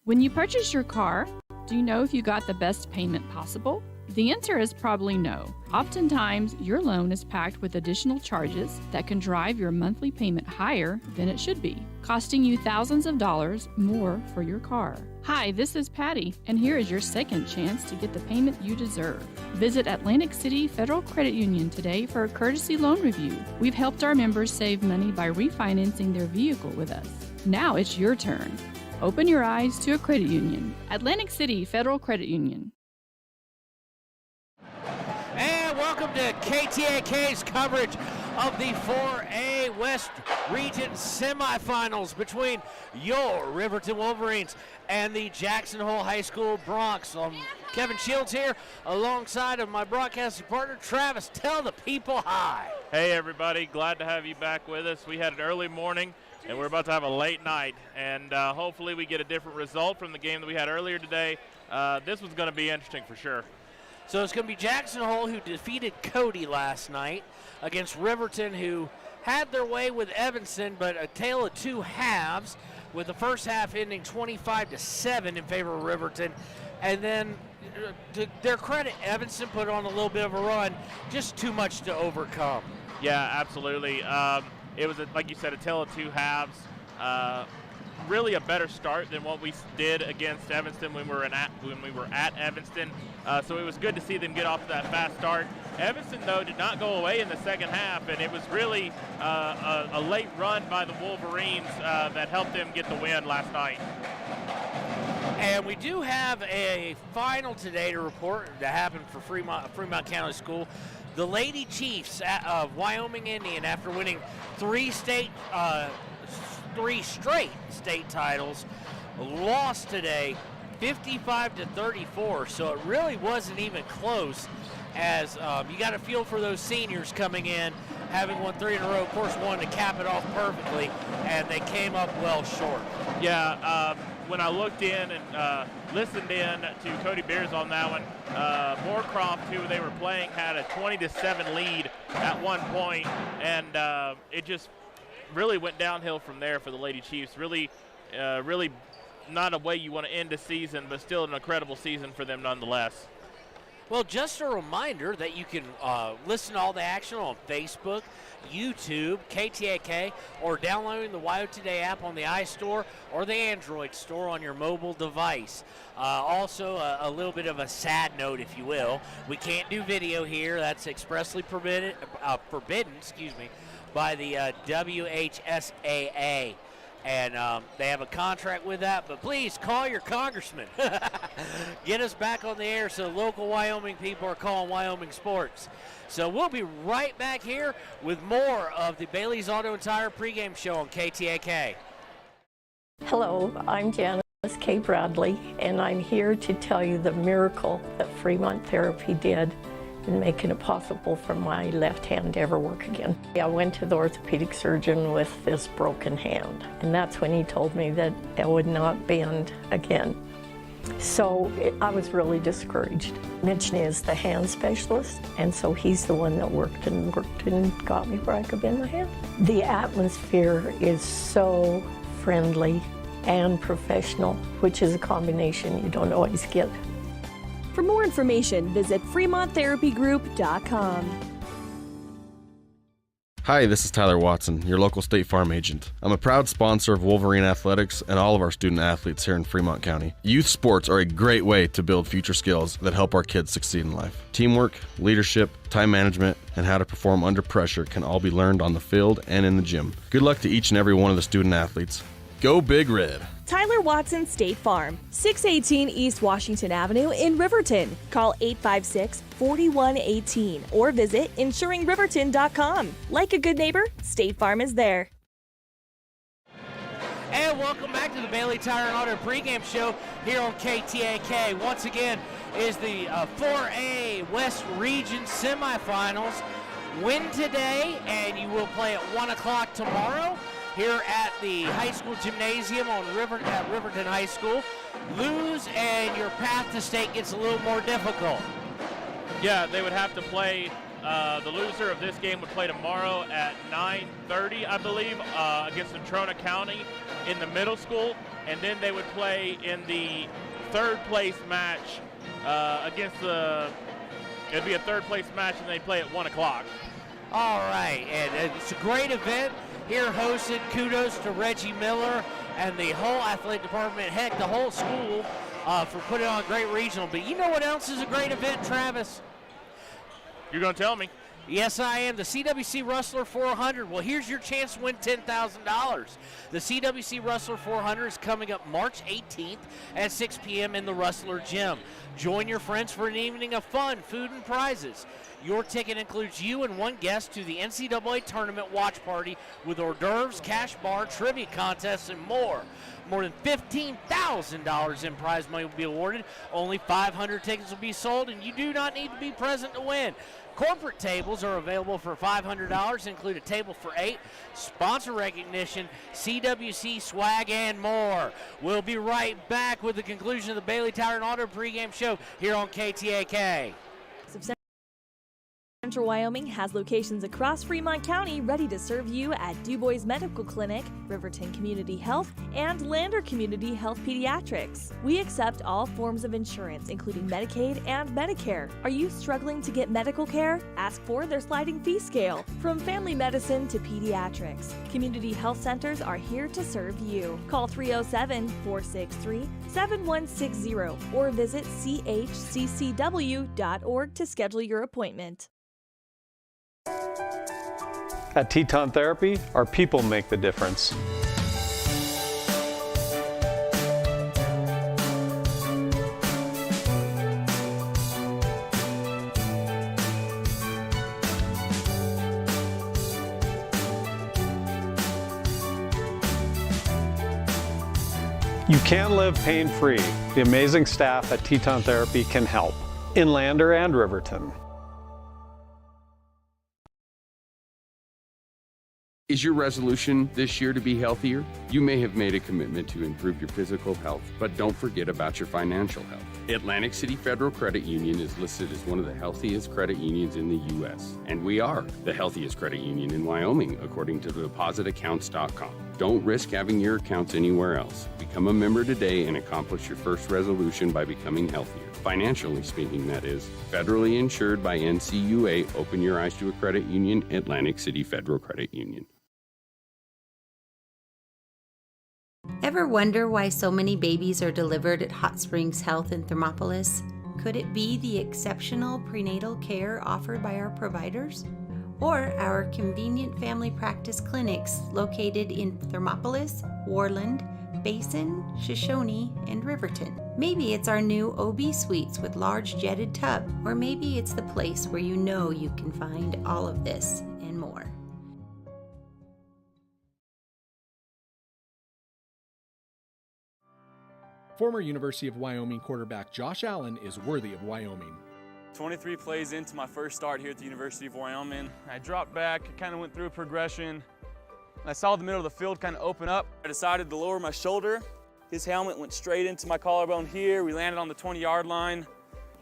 When you purchase your car, do you know if you got the best payment possible? The answer is probably no. Oftentimes, your loan is packed with additional charges that can drive your monthly payment higher than it should be, costing you thousands of dollars more for your car. Hi, this is Patty, and here is your second chance to get the payment you deserve. Visit Atlantic City Federal Credit Union today for a courtesy loan review. We've helped our members save money by refinancing their vehicle with us. Now it's your turn. Open your eyes to a credit union. Atlantic City Federal Credit Union. And welcome to KTAK's coverage of the 4A West Region semifinals between your Riverton Wolverines and the Jackson Hole High School Broncs. Kevin Shields here alongside of my broadcasting partner, Travis. Tell the people hi. Hey everybody, glad to have you back with us. We had an early morning and we're about to have a late night, and hopefully we get a different result from the game that we had earlier today. This was going to be interesting for sure. So it's going to be Jackson Hole, who defeated Cody last night, against Riverton, who had their way with Evanston, but a tale of two halves, with the first half ending 25-7 in favor of Riverton. And then, to their credit, Evanston put on a little bit of a run, just too much to overcome. Yeah, absolutely. It was, like you said, a tale of two halves. Really a better start than what we did against Evanston when we were at Evanston. So it was good to see them get off to that fast start. Evanston, though, did not go away in the second half, and it was really a late run by the Wolverines that helped them get the win last night. And we do have a final today to report that happened for Fremont County School. The Lady Chiefs of Wyoming Indian, after winning three straight state titles, lost today 55-34. So it really wasn't even close, as you got a feel for those seniors coming in, having won three in a row. Of course, wanted to cap it off perfectly, and they came up well short. Yeah, when I looked in and listened in to Cody Beers on that one, Moorcroft, who they were playing, had a 20-7 lead at one point, and it just really went downhill from there for the Lady Chiefs. Really not a way you want to end a season, but still an incredible season for them nonetheless. Well, just a reminder that you can listen to all the action on Facebook, YouTube, KTAK, or downloading the WyoToday app on the iStore or the Android store on your mobile device. Also, a little bit of a sad note, if you will. We can't do video here. That's expressly forbidden, by the WHSAA. And they have a contract with that, but please call your congressman. Get us back on the air so local Wyoming people are calling Wyoming sports. So we'll be right back here with more of the Bailey's Auto and Tire pregame show on KTAK. Hello, I'm Janice K. Bradley, and I'm here to tell you the miracle that Fremont Therapy did in making it possible for my left hand to ever work again. I went to the orthopedic surgeon with this broken hand, and that's when he told me that I would not bend again. So I was really discouraged. Mitch is the hand specialist, and so he's the one that worked and got me where I could bend my hand. The atmosphere is so friendly and professional, which is a combination you don't always get. For more information, visit FremontTherapyGroup.com. Hi, this is Tyler Watson, your local State Farm agent. I'm a proud sponsor of Wolverine Athletics and all of our student athletes here in Fremont County. Youth sports are a great way to build future skills that help our kids succeed in life. Teamwork, leadership, time management, and how to perform under pressure can all be learned on the field and in the gym. Good luck to each and every one of the student athletes. Go Big Red! Tyler Watson State Farm, 618 East Washington Avenue in Riverton. Call 856-4118 or visit insuringriverton.com. Like a good neighbor, State Farm is there. And welcome back to the Bailey Tire and Auto pregame show here on KTAK. Once again, is the 4A West Region semifinals. Win today, and you will play at 1 o'clock tomorrow here at the high school gymnasium at Riverton High School. Lose, and your path to state gets a little more difficult. Yeah, they would have to play The loser of this game would play tomorrow at 9:30, I believe, against Natrona County in the middle school, and then they would play in the third place match against the. It'd be a third place match, and they play at 1 o'clock. All right, and it's a great event here hosted. Kudos to Reggie Miller and the whole athletic department, heck, the whole school for putting on a great regional. But you know what else is a great event, Travis? You're going to tell me? Yes, I am. The CWC Rustler 400. Well, here's your chance to win $10,000. The CWC Rustler 400 is coming up March 18th at 6 p.m. in the Rustler Gym. Join your friends for an evening of fun, food, and prizes. Your ticket includes you and one guest to the NCAA Tournament watch party with hors d'oeuvres, cash bar, trivia contests, and more. More than $15,000 in prize money will be awarded. Only 500 tickets will be sold, and you do not need to be present to win. Corporate tables are available for $500, include a table for 8, sponsor recognition, CWC swag, and more. We'll be right back with the conclusion of the Bailey Tire and Auto pregame show here on KTAK. Central Wyoming has locations across Fremont County ready to serve you at DuBois Medical Clinic, Riverton Community Health, and Lander Community Health Pediatrics. We accept all forms of insurance, including Medicaid and Medicare. Are you struggling to get medical care? Ask for their sliding fee scale. From family medicine to pediatrics, community health centers are here to serve you. Call 307-463-7160 or visit chccw.org to schedule your appointment. At Teton Therapy, our people make the difference. You can live pain-free. The amazing staff at Teton Therapy can help in Lander and Riverton. Is your resolution this year to be healthier? You may have made a commitment to improve your physical health, but don't forget about your financial health. Atlantic City Federal Credit Union is listed as one of the healthiest credit unions in the U.S., and we are the healthiest credit union in Wyoming, according to depositaccounts.com. Don't risk having your accounts anywhere else. Become a member today and accomplish your first resolution by becoming healthier. Financially speaking, that is. Federally insured by NCUA. Open your eyes to a credit union. Atlantic City Federal Credit Union. Ever wonder why so many babies are delivered at Hot Springs Health in Thermopolis? Could it be the exceptional prenatal care offered by our providers? Or our convenient family practice clinics located in Thermopolis, Worland, Basin, Shoshone, and Riverton? Maybe it's our new OB suites with large jetted tub, or maybe it's the place where you know you can find all of this and more. Former University of Wyoming quarterback Josh Allen is worthy of Wyoming. 23 plays into my first start here at the University of Wyoming. I dropped back, kind of went through a progression. I saw the middle of the field kind of open up. I decided to lower my shoulder. His helmet went straight into my collarbone here. We landed on the 20-yard line.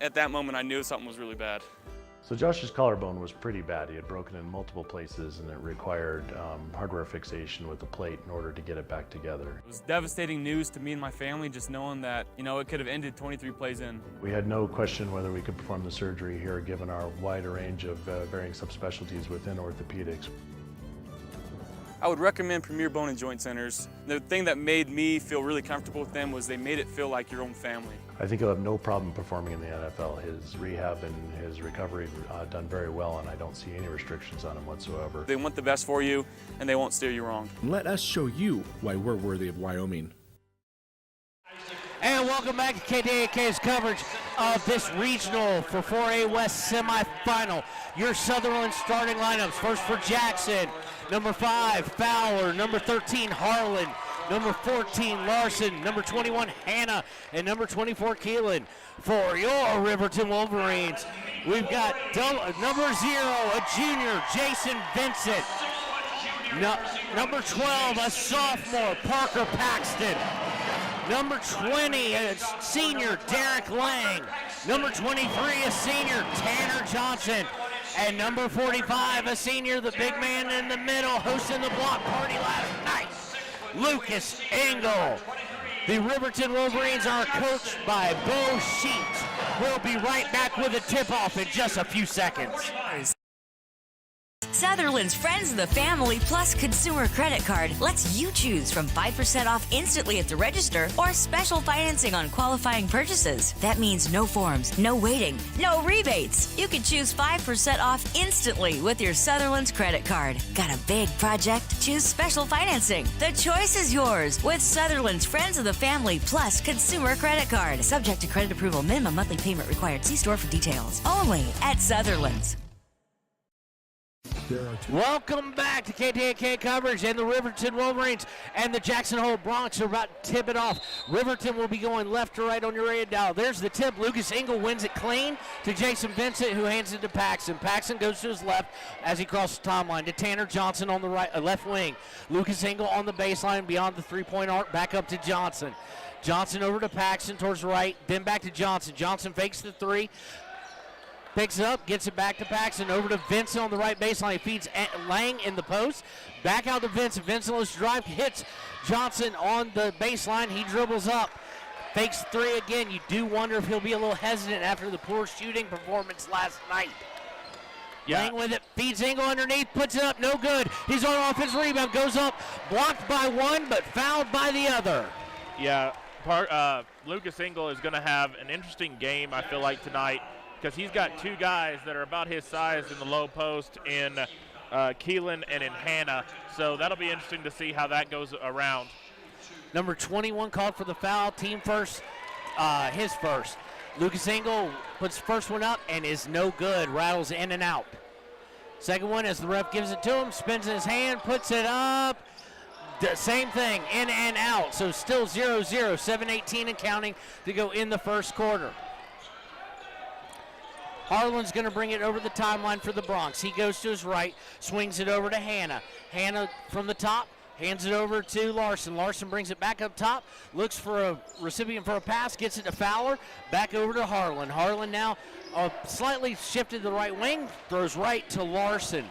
At that moment, I knew something was really bad. So Josh's collarbone was pretty bad. He had broken in multiple places, and it required hardware fixation with the plate in order to get it back together. It was devastating news to me and my family, just knowing that, it could have ended 23 plays in. We had no question whether we could perform the surgery here, given our wide range of varying subspecialties within orthopedics. I would recommend Premier Bone and Joint Centers. The thing that made me feel really comfortable with them was they made it feel like your own family. I think he'll have no problem performing in the NFL. His rehab and his recovery done very well, and I don't see any restrictions on him whatsoever. They want the best for you, and they won't steer you wrong. Let us show you why we're worthy of Wyoming. And welcome back to KTAK's coverage of this regional for 4A West semifinal. Your Sutherland starting lineups. First for Jackson, number 5, Fowler, number 13, Harlan, number 14, Larson, number 21, Hannah, and number 24, Keelan. For your Riverton Wolverines, we've got number 0, a junior, Jason Vincent. Number 12, a sophomore, Parker Paxton. Number 20, a senior, Derek Lang. Number 23, a senior, Tanner Johnson. And number 45, a senior, the big man in the middle, hosting the block party last night, Lucas Engel. The Riverton Wolverines are coached by Bo Sheets. We'll be right back with a tip-off in just a few seconds. Sutherland's Friends of the Family Plus Consumer Credit Card lets you choose from 5% off instantly at the register or special financing on qualifying purchases. That means no forms, no waiting, no rebates. You can choose 5% off instantly with your Sutherland's credit card. Got a big project? Choose special financing. The choice is yours with Sutherland's Friends of the Family Plus Consumer Credit Card. Subject to credit approval. Minimum monthly payment required. See store for details. Only at Sutherland's. Welcome back to KTAK coverage, and the Riverton Wolverines and the Jackson Hole Bronx are about to tip it off. Riverton will be going left to right on your radio dial. There's the tip. Lucas Engel wins it clean to Jason Vincent, who hands it to Paxton. Paxton goes to his left as he crosses the timeline to Tanner Johnson on the right, left wing. Lucas Engel on the baseline beyond the three-point arc, back up to Johnson. Johnson over to Paxton towards the right, then back to Johnson. Johnson fakes the three. Picks it up, gets it back to Paxton, over to Vincent on the right baseline. He feeds Lang in the post. Back out to Vincent. Vincent looks to drive, hits Johnson on the baseline. He dribbles up, fakes three again. You do wonder if he'll be a little hesitant after the poor shooting performance last night. Yeah. Lang with it, feeds Engel underneath, puts it up, no good. He's on offensive rebound, goes up, blocked by one, but fouled by the other. Yeah, Lucas Engel is going to have an interesting game, I feel like, tonight, because he's got two guys that are about his size in the low post in Keelan and in Hannah. So that'll be interesting to see how that goes around. Number 21 called for the foul. Team first, his first. Lucas Engel puts the first one up and is no good. Rattles in and out. Second one as the ref gives it to him. Spins in his hand, puts it up. The same thing, in and out. So still 0-0, 7:18 and counting to go in the first quarter. Harlan's going to bring it over the timeline for the Bronx. He goes to his right, swings it over to Hannah. Hannah from the top, hands it over to Larson. Larson brings it back up top, looks for a recipient for a pass, gets it to Fowler, back over to Harlan. Harlan now slightly shifted to the right wing, throws right to Larson.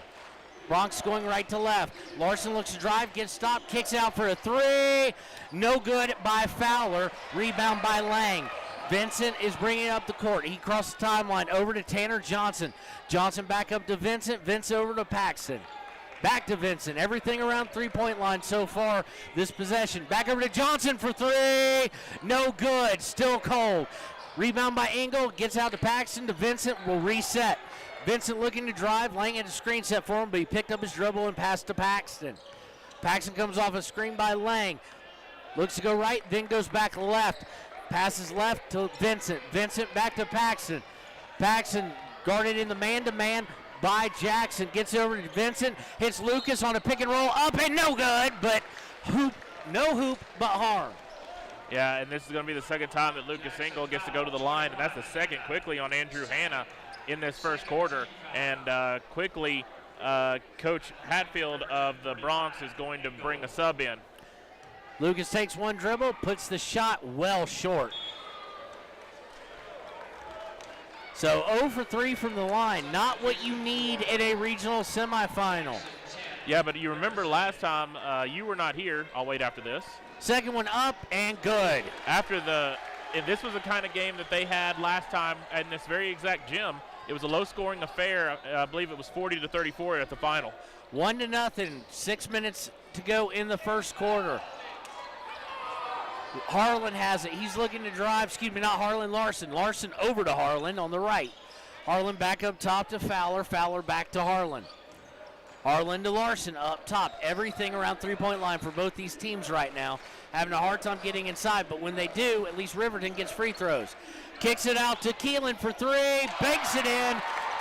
Bronx going right to left. Larson looks to drive, gets stopped, kicks out for a three. No good by Fowler. Rebound by Lang. Vincent is bringing it up the court. He crosses the timeline over to Tanner Johnson. Johnson back up to Vincent. Vincent over to Paxton. Back to Vincent. Everything around three-point line so far this possession. Back over to Johnson for three. No good. Still cold. Rebound by Engel. Gets out to Paxton. To Vincent. Will reset. Vincent looking to drive. Lang had a screen set for him, but he picked up his dribble and passed to Paxton. Paxton comes off a screen by Lang. Looks to go right, then goes back left. Passes left to Vincent. Vincent back to Paxton. Paxton guarded in the man-to-man by Jackson. Gets over to Vincent. Hits Lucas on a pick and roll. Up and no good, but no hoop, but harm. Yeah, and this is going to be the second time that Lucas Engel gets to go to the line, and that's the second quickly on Andrew Hannah in this first quarter. And quickly, Coach Hatfield of the Bronx is going to bring a sub in. Lucas takes one dribble, puts the shot well short. So 0 for 3 from the line. Not what you need in a regional semifinal. Yeah, but you remember last time you were not here. I'll wait after this. Second one up and good. And this was the kind of game that they had last time in this very exact gym. It was a low-scoring affair. I believe it was 40-34 at the final. 1-0. 6 minutes to go in the first quarter. Harlan has it. He's looking to drive. Not Harlan, Larson. Larson over to Harlan on the right. Harlan back up top to Fowler. Fowler back to Harlan. Harlan to Larson up top. Everything around three-point line for both these teams right now. Having a hard time getting inside, but when they do, at least Riverton gets free throws. Kicks it out to Keelan for three. Banks it in.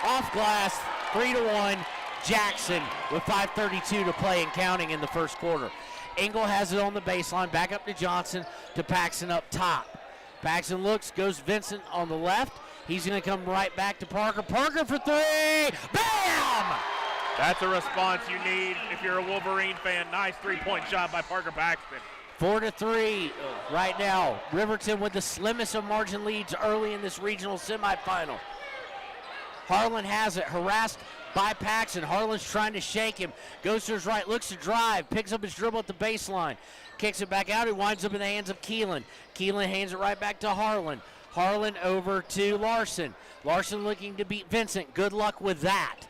Off glass. 3-1. Jackson with 5:32 to play and counting in the first quarter. Engel has it on the baseline, back up to Johnson, to Paxton up top. Paxton looks, goes Vincent on the left. He's going to come right back to Parker. Parker for three. Bam! That's a response you need if you're a Wolverine fan. Nice three-point shot by Parker Paxton. 4-3 right now. Riverton with the slimmest of margin leads early in this regional semifinal. Harlan has it, harassed by Paxton. Harlan's trying to shake him. Goes to his right, looks to drive, picks up his dribble at the baseline. Kicks it back out. It winds up in the hands of Keelan. Keelan hands it right back to Harlan. Harlan over to Larson. Larson looking to beat Vincent. Good luck with that.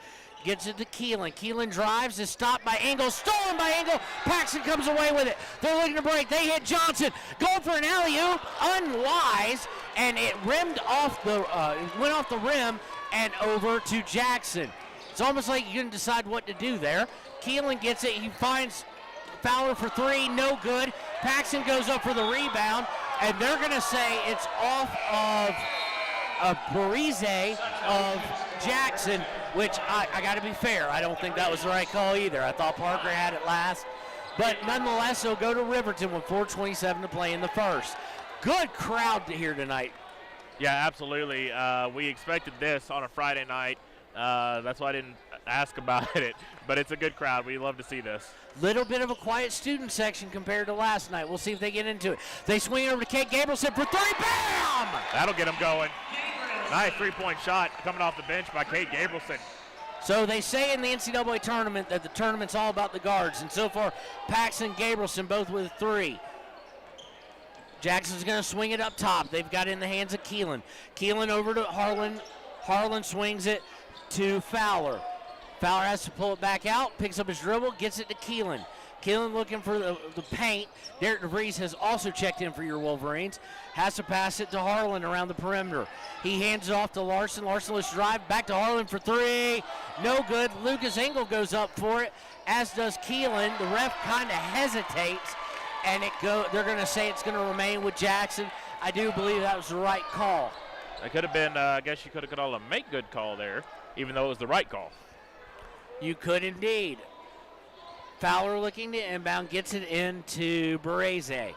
Gets it to Keelan. Keelan drives, is stopped by Engel. Stolen by Engel. Paxton comes away with it. They're looking to break. They hit Johnson. Going for an alley-oop. Unwise. And it rimmed off the, went off the rim and over to Jackson. It's almost like you didn't decide what to do there. Keelan gets it. He finds Fowler for three. No good. Paxton goes up for the rebound. And they're going to say it's off of Parise of Jackson, which I got to be fair. I don't think that was the right call either. I thought Parker had it last. But nonetheless, they'll go to Riverton with 4:27 to play in the first. Good crowd here tonight. Yeah, absolutely. We expected this on a Friday night. That's why I didn't ask about it. But it's a good crowd. We love to see this. Little bit of a quiet student section compared to last night. We'll see if they get into it. They swing over to Kate Gabrielson for three. Bam! That'll get them going. Nice three-point shot coming off the bench by Kate Gabrielson. So they say in the NCAA tournament that the tournament's all about the guards. And so far, Paxton and Gabrielson both with three. Jackson's going to swing it up top. They've got it in the hands of Keelan. Keelan over to Harlan. Harlan swings it to Fowler. Fowler has to pull it back out, picks up his dribble, gets it to Keelan. Keelan looking for the paint. Derek DeVries has also checked in for your Wolverines. Has to pass it to Harlan around the perimeter. He hands it off to Larson. Larson lets drive back to Harlan for three. No good. Lucas Engel goes up for it, as does Keelan. The ref kind of hesitates, and they're going to say it's going to remain with Jackson. I do believe that was the right call. It could have been, I guess you could have called a make good call there, even though it was the right call. You could indeed. Fowler looking to inbound, gets it into Barese.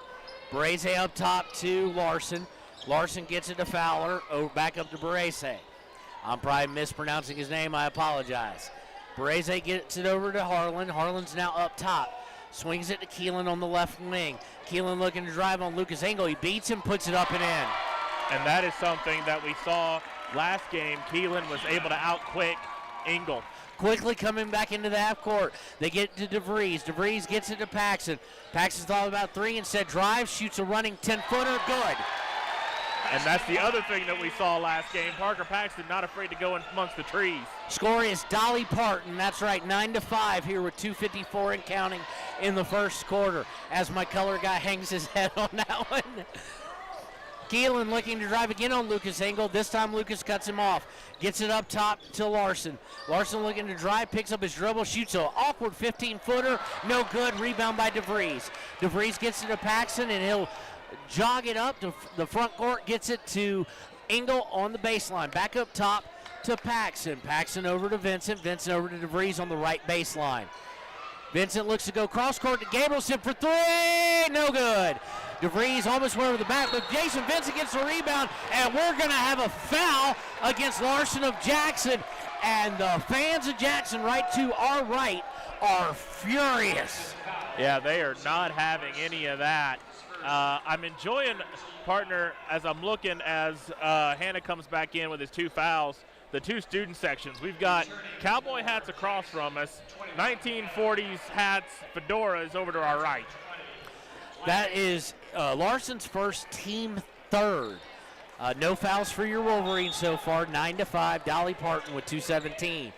Barese up top to Larson. Larson gets it to Fowler, back up to Barese. I'm probably mispronouncing his name, I apologize. Barese gets it over to Harlan. Harlan's now up top. Swings it to Keelan on the left wing. Keelan looking to drive on Lucas Engel. He beats him, puts it up and in. And that is something that we saw last game. Keelan was able to outquick Engel. Quickly coming back into the half court. They get to DeVries. DeVries gets it to Paxton. Paxton's thought about three, instead drives, shoots a running 10-footer, good. And that's the other thing that we saw last game. Parker Paxton not afraid to go in amongst the trees. Score is Dolly Parton. That's right, 9-5 here with 2:54 and counting in the first quarter, as my color guy hangs his head on that one. Keelan looking to drive again on Lucas Engel. This time Lucas cuts him off. Gets it up top to Larson. Larson looking to drive, picks up his dribble, shoots an awkward 15-footer. No good. Rebound by DeVries. DeVries gets it to Paxton, and he'll jog it up to the front court. Gets it to Engel on the baseline. Back up top to Paxton. Paxton over to Vincent. Vincent over to DeVries on the right baseline. Vincent looks to go cross court to Gabrielson for three. No good. DeVries almost went over the back, but Jason Vincent gets the rebound, and we're going to have a foul against Larson of Jackson. And the fans of Jackson right to our right are furious. Yeah, they are not having any of that. I'm enjoying, partner, as I'm looking as Hannah comes back in with his two fouls, the two student sections. We've got cowboy hats across from us, 1940s hats, fedoras over to our right. That is Larson's first, team third. No fouls for your Wolverines so far, 9-5. Dolly Parton with 2:17.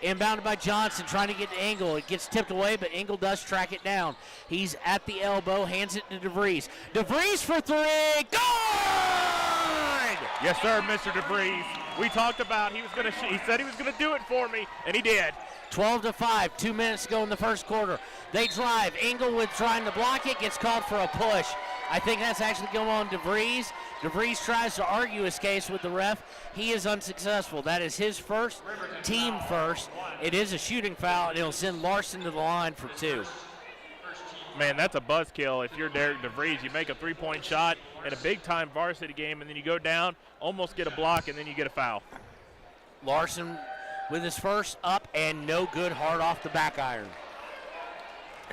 Inbounded by Johnson, trying to get to Engel. It gets tipped away, but Engel does track it down. He's at the elbow, hands it to DeVries. DeVries for three, good! Yes, sir, Mr. DeVries. We talked about he said he was gonna do it for me, and he did. 12-5, 2 minutes to go in the first quarter. They drive. Engel with trying to block it, gets called for a push. I think that's actually going on DeVries. DeVries tries to argue his case with the ref. He is unsuccessful. That is his first, team first. It is a shooting foul, and it'll send Larson to the line for two. Man, that's a buzzkill. If you're Derek DeVries, you make a three-point shot in a big-time varsity game, and then you go down, almost get a block, and then you get a foul. Larson with his first up and no good, hard off the back iron.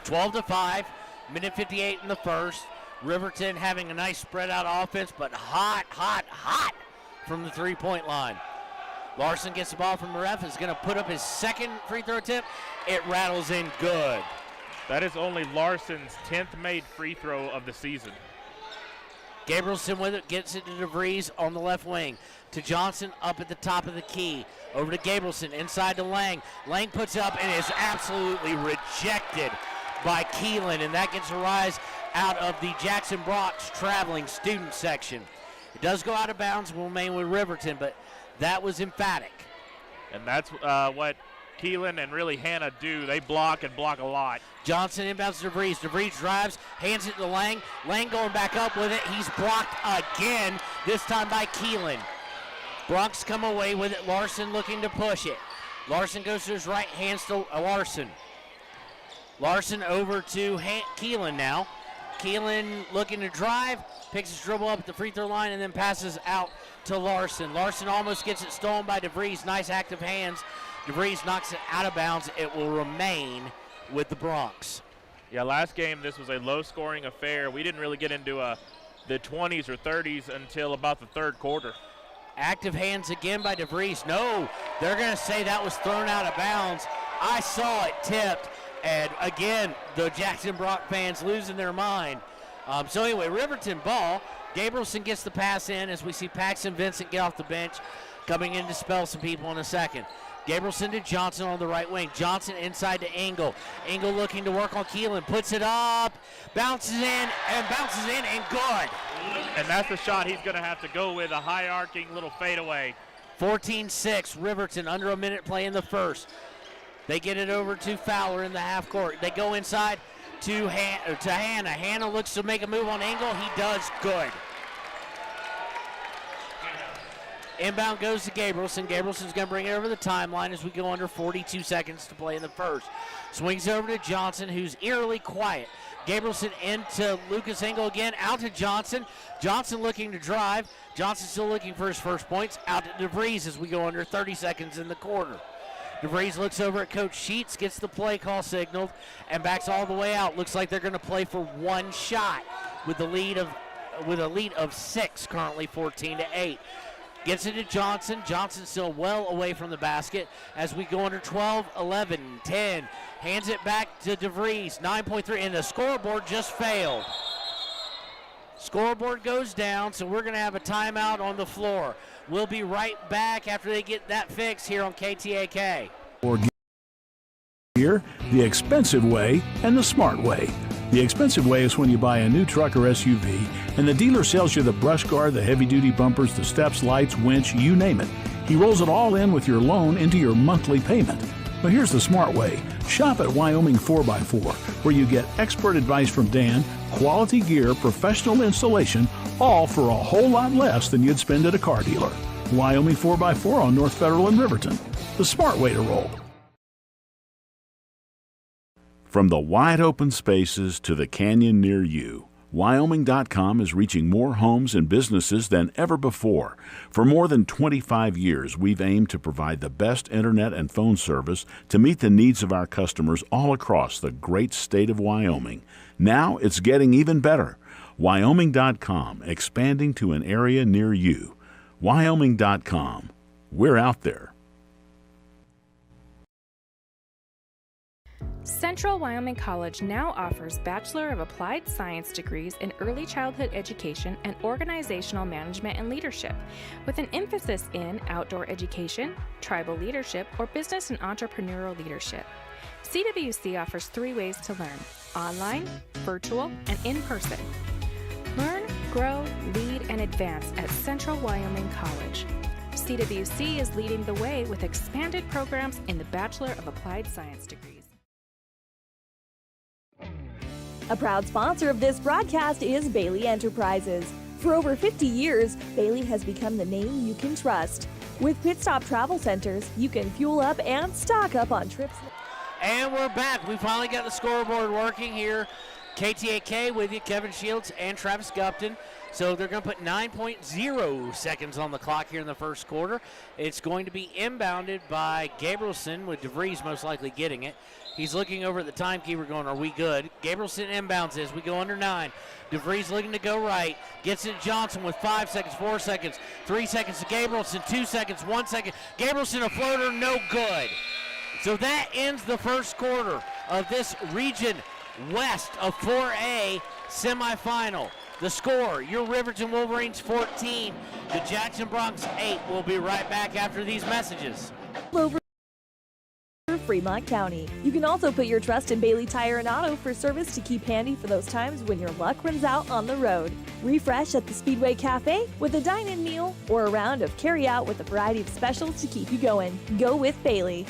12-5, minute 58 in the first. Riverton having a nice spread out offense, but hot from the three-point line. Larson gets the ball from the ref, is going to put up his second free throw attempt. It rattles in good. That is only Larson's 10th made free throw of the season. Gabrielson with it, gets it to DeVries on the left wing. To Johnson up at the top of the key. Over to Gabrielson, inside to Lang. Lang puts up and is absolutely rejected by Keelan, and that gets a rise out of the Jackson Brock's traveling student section. It does go out of bounds, will remain with Riverton, but that was emphatic. And that's what Keelan and really Hannah do. They block and block a lot. Johnson inbounds to DeVries. DeVries drives, hands it to Lang. Lang going back up with it. He's blocked again, this time by Keelan. Bronx come away with it. Larson looking to push it. Larson goes to his right, hands to Larson. Larson over to Keelan now. Keelan looking to drive, picks his dribble up at the free throw line, and then passes out to Larson. Larson almost gets it stolen by DeVries. Nice active hands. DeVries knocks it out of bounds. It will remain with the Bronx. Yeah, last game this was a low-scoring affair. We didn't really get into the 20s or 30s until about the third quarter. Active hands again by DeVries. No, they're going to say that was thrown out of bounds. I saw it tipped, and again, the Jackson Brock fans losing their mind. So anyway, Riverton ball. Gabrielson gets the pass in as we see Paxton Vincent get off the bench, coming in to spell some people in a second. Gabrielson to Johnson on the right wing. Johnson inside to Engel. Engel looking to work on Keelan. Puts it up, bounces in, and good. And that's the shot he's going to have to go with, a high-arcing little fadeaway. 14-6, Riverton, under a minute play in the first. They get it over to Fowler in the half court. They go inside to Hannah. Hannah looks to make a move on Engel. He does good. Inbound goes to Gabrielson. Gabrielson's going to bring it over the timeline as we go under 42 seconds to play in the first. Swings over to Johnson, who's eerily quiet. Gabrielson into Lucas Engel again, out to Johnson. Johnson looking to drive. Johnson still looking for his first points. Out to DeVries as we go under 30 seconds in the quarter. DeVries looks over at Coach Sheets, gets the play call signaled, and backs all the way out. Looks like they're going to play for one shot with a lead of 6, currently 14-8. Gets it to Johnson. Johnson still well away from the basket as we go under 12, 11, 10. Hands it back to DeVries, 9.3, and the scoreboard just failed. Scoreboard goes down, so we're going to have a timeout on the floor. We'll be right back after they get that fixed here on KTAK. Or gear, the expensive way and the smart way. The expensive way is when you buy a new truck or SUV and the dealer sells you the brush guard, the heavy-duty bumpers, the steps, lights, winch, you name it. He rolls it all in with your loan into your monthly payment. But here's the smart way. Shop at Wyoming 4x4, where you get expert advice from Dan, quality gear, professional installation, all for a whole lot less than you'd spend at a car dealer. Wyoming 4x4 on North Federal in Riverton. The smart way to roll. From the wide open spaces to the canyon near you, Wyoming.com is reaching more homes and businesses than ever before. For more than 25 years, we've aimed to provide the best internet and phone service to meet the needs of our customers all across the great state of Wyoming. Now it's getting even better. Wyoming.com, expanding to an area near you. Wyoming.com. We're out there. Central Wyoming College now offers Bachelor of Applied Science degrees in Early Childhood Education and Organizational Management and Leadership, with an emphasis in outdoor education, tribal leadership, or business and entrepreneurial leadership. CWC offers 3 ways to learn: online, virtual, and in person. Learn, grow, lead, and advance at Central Wyoming College. CWC is leading the way with expanded programs in the Bachelor of Applied Science degrees. A proud sponsor of this broadcast is Bailey Enterprises. For over 50 years, Bailey has become the name you can trust. With Pit Stop Travel Centers, you can fuel up and stock up on trips. And we're back. We finally got the scoreboard working here. KTAK with you, Kevin Shields and Travis Gupton. So they're going to put 9.0 seconds on the clock here in the first quarter. It's going to be inbounded by Gabrielson, with DeVries most likely getting it. He's looking over at the timekeeper going, are we good? Gabrielson inbounds this. We go under 9. DeVries looking to go right. Gets it to Johnson with 5 seconds, 4 seconds, 3 seconds to Gabrielson, 2 seconds, 1 second. Gabrielson a floater, no good. So that ends the first quarter of this Region West of 4A semifinal. The score, your Riverton Wolverines 14, the Jackson Bronx 8. We'll be right back after these messages. Over Fremont County. You can also put your trust in Bailey Tire and Auto for service to keep handy for those times when your luck runs out on the road. Refresh at the Speedway Cafe with a dine-in meal or a round of carry-out with a variety of specials to keep you going. Go with Bailey.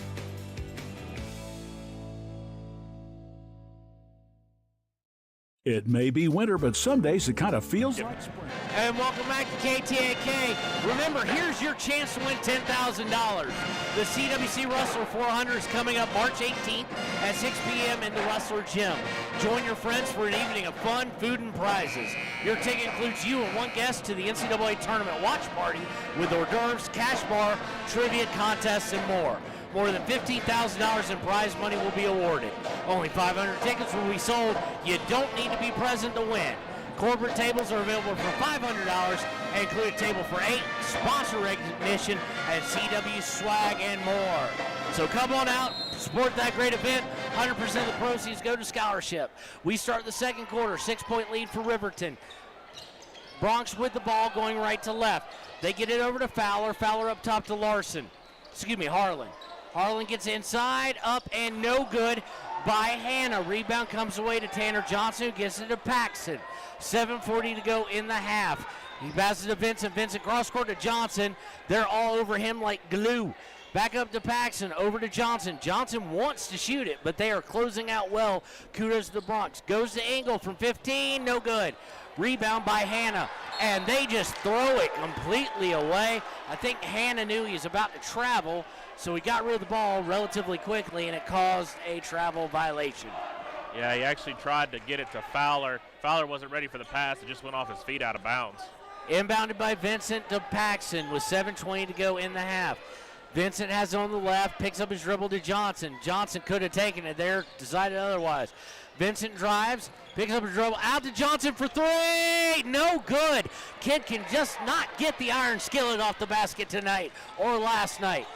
It may be winter, but some days it kind of feels like spring. And welcome back to KTAK. Remember, here's your chance to win $10,000. The CWC Rustler 400 is coming up March 18th at 6 p.m. in the Rustler Gym. Join your friends for an evening of fun, food, and prizes. Your ticket includes you and one guest to the NCAA Tournament Watch Party with hors d'oeuvres, cash bar, trivia contests, and more. More than $15,000 in prize money will be awarded. Only 500 tickets will be sold. You don't need to be present to win. Corporate tables are available for $500 and include a table for 8, sponsor recognition, and CW swag and more. So come on out, support that great event. 100% of the proceeds go to scholarship. We start the second quarter, 6-point lead for Riverton. Bronx with the ball going right to left. They get it over to Fowler. Fowler up top to Harlan. Harlan gets inside, up, and no good by Hannah. Rebound comes away to Tanner Johnson, who gets it to Paxson. 7:40 to go in the half. He passes to Vincent. Vincent cross court to Johnson. They're all over him like glue. Back up to Paxson, over to Johnson. Johnson wants to shoot it, but they are closing out well. Kudos to the Bronx. Goes to Engel from 15, no good. Rebound by Hannah, and they just throw it completely away. I think Hannah knew he was about to travel, so he got rid of the ball relatively quickly, and it caused a travel violation. Yeah, he actually tried to get it to Fowler. Fowler wasn't ready for the pass. It just went off his feet out of bounds. Inbounded by Vincent to Paxson with 7:20 to go in the half. Vincent has it on the left, picks up his dribble to Johnson. Johnson could have taken it there, decided otherwise. Vincent drives, picks up his dribble, out to Johnson for 3, no good. Kid can just not get the iron skillet off the basket tonight or last night.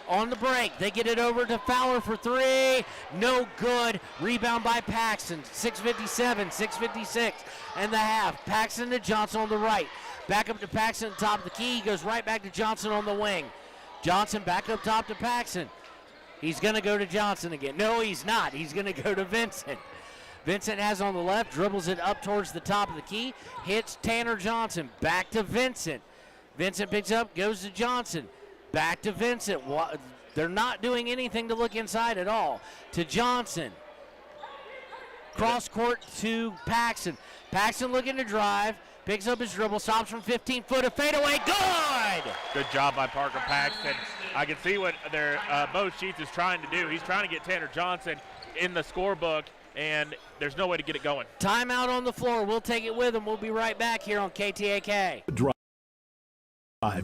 On the break, they get it over to Fowler for 3, no good. Rebound by Paxson, 6:57, 6:56 and the half. Paxson to Johnson on the right. Back up to Paxson at the top of the key, he goes right back to Johnson on the wing. Johnson back up top to Paxson. He's going to go to Johnson again. No, he's not. He's going to go to Vincent. Vincent has on the left, dribbles it up towards the top of the key, hits Tanner Johnson. Back to Vincent. Vincent picks up, goes to Johnson. Back to Vincent. They're not doing anything to look inside at all. To Johnson. Cross court to Paxson. Paxson looking to drive. Picks up his dribble, stops from 15 foot, a fadeaway, good! Good job by Parker Paxton. I can see what Bo Sheets is trying to do. He's trying to get Tanner Johnson in the scorebook, and there's no way to get it going. Timeout on the floor. We'll take it with him. We'll be right back here on KTAK.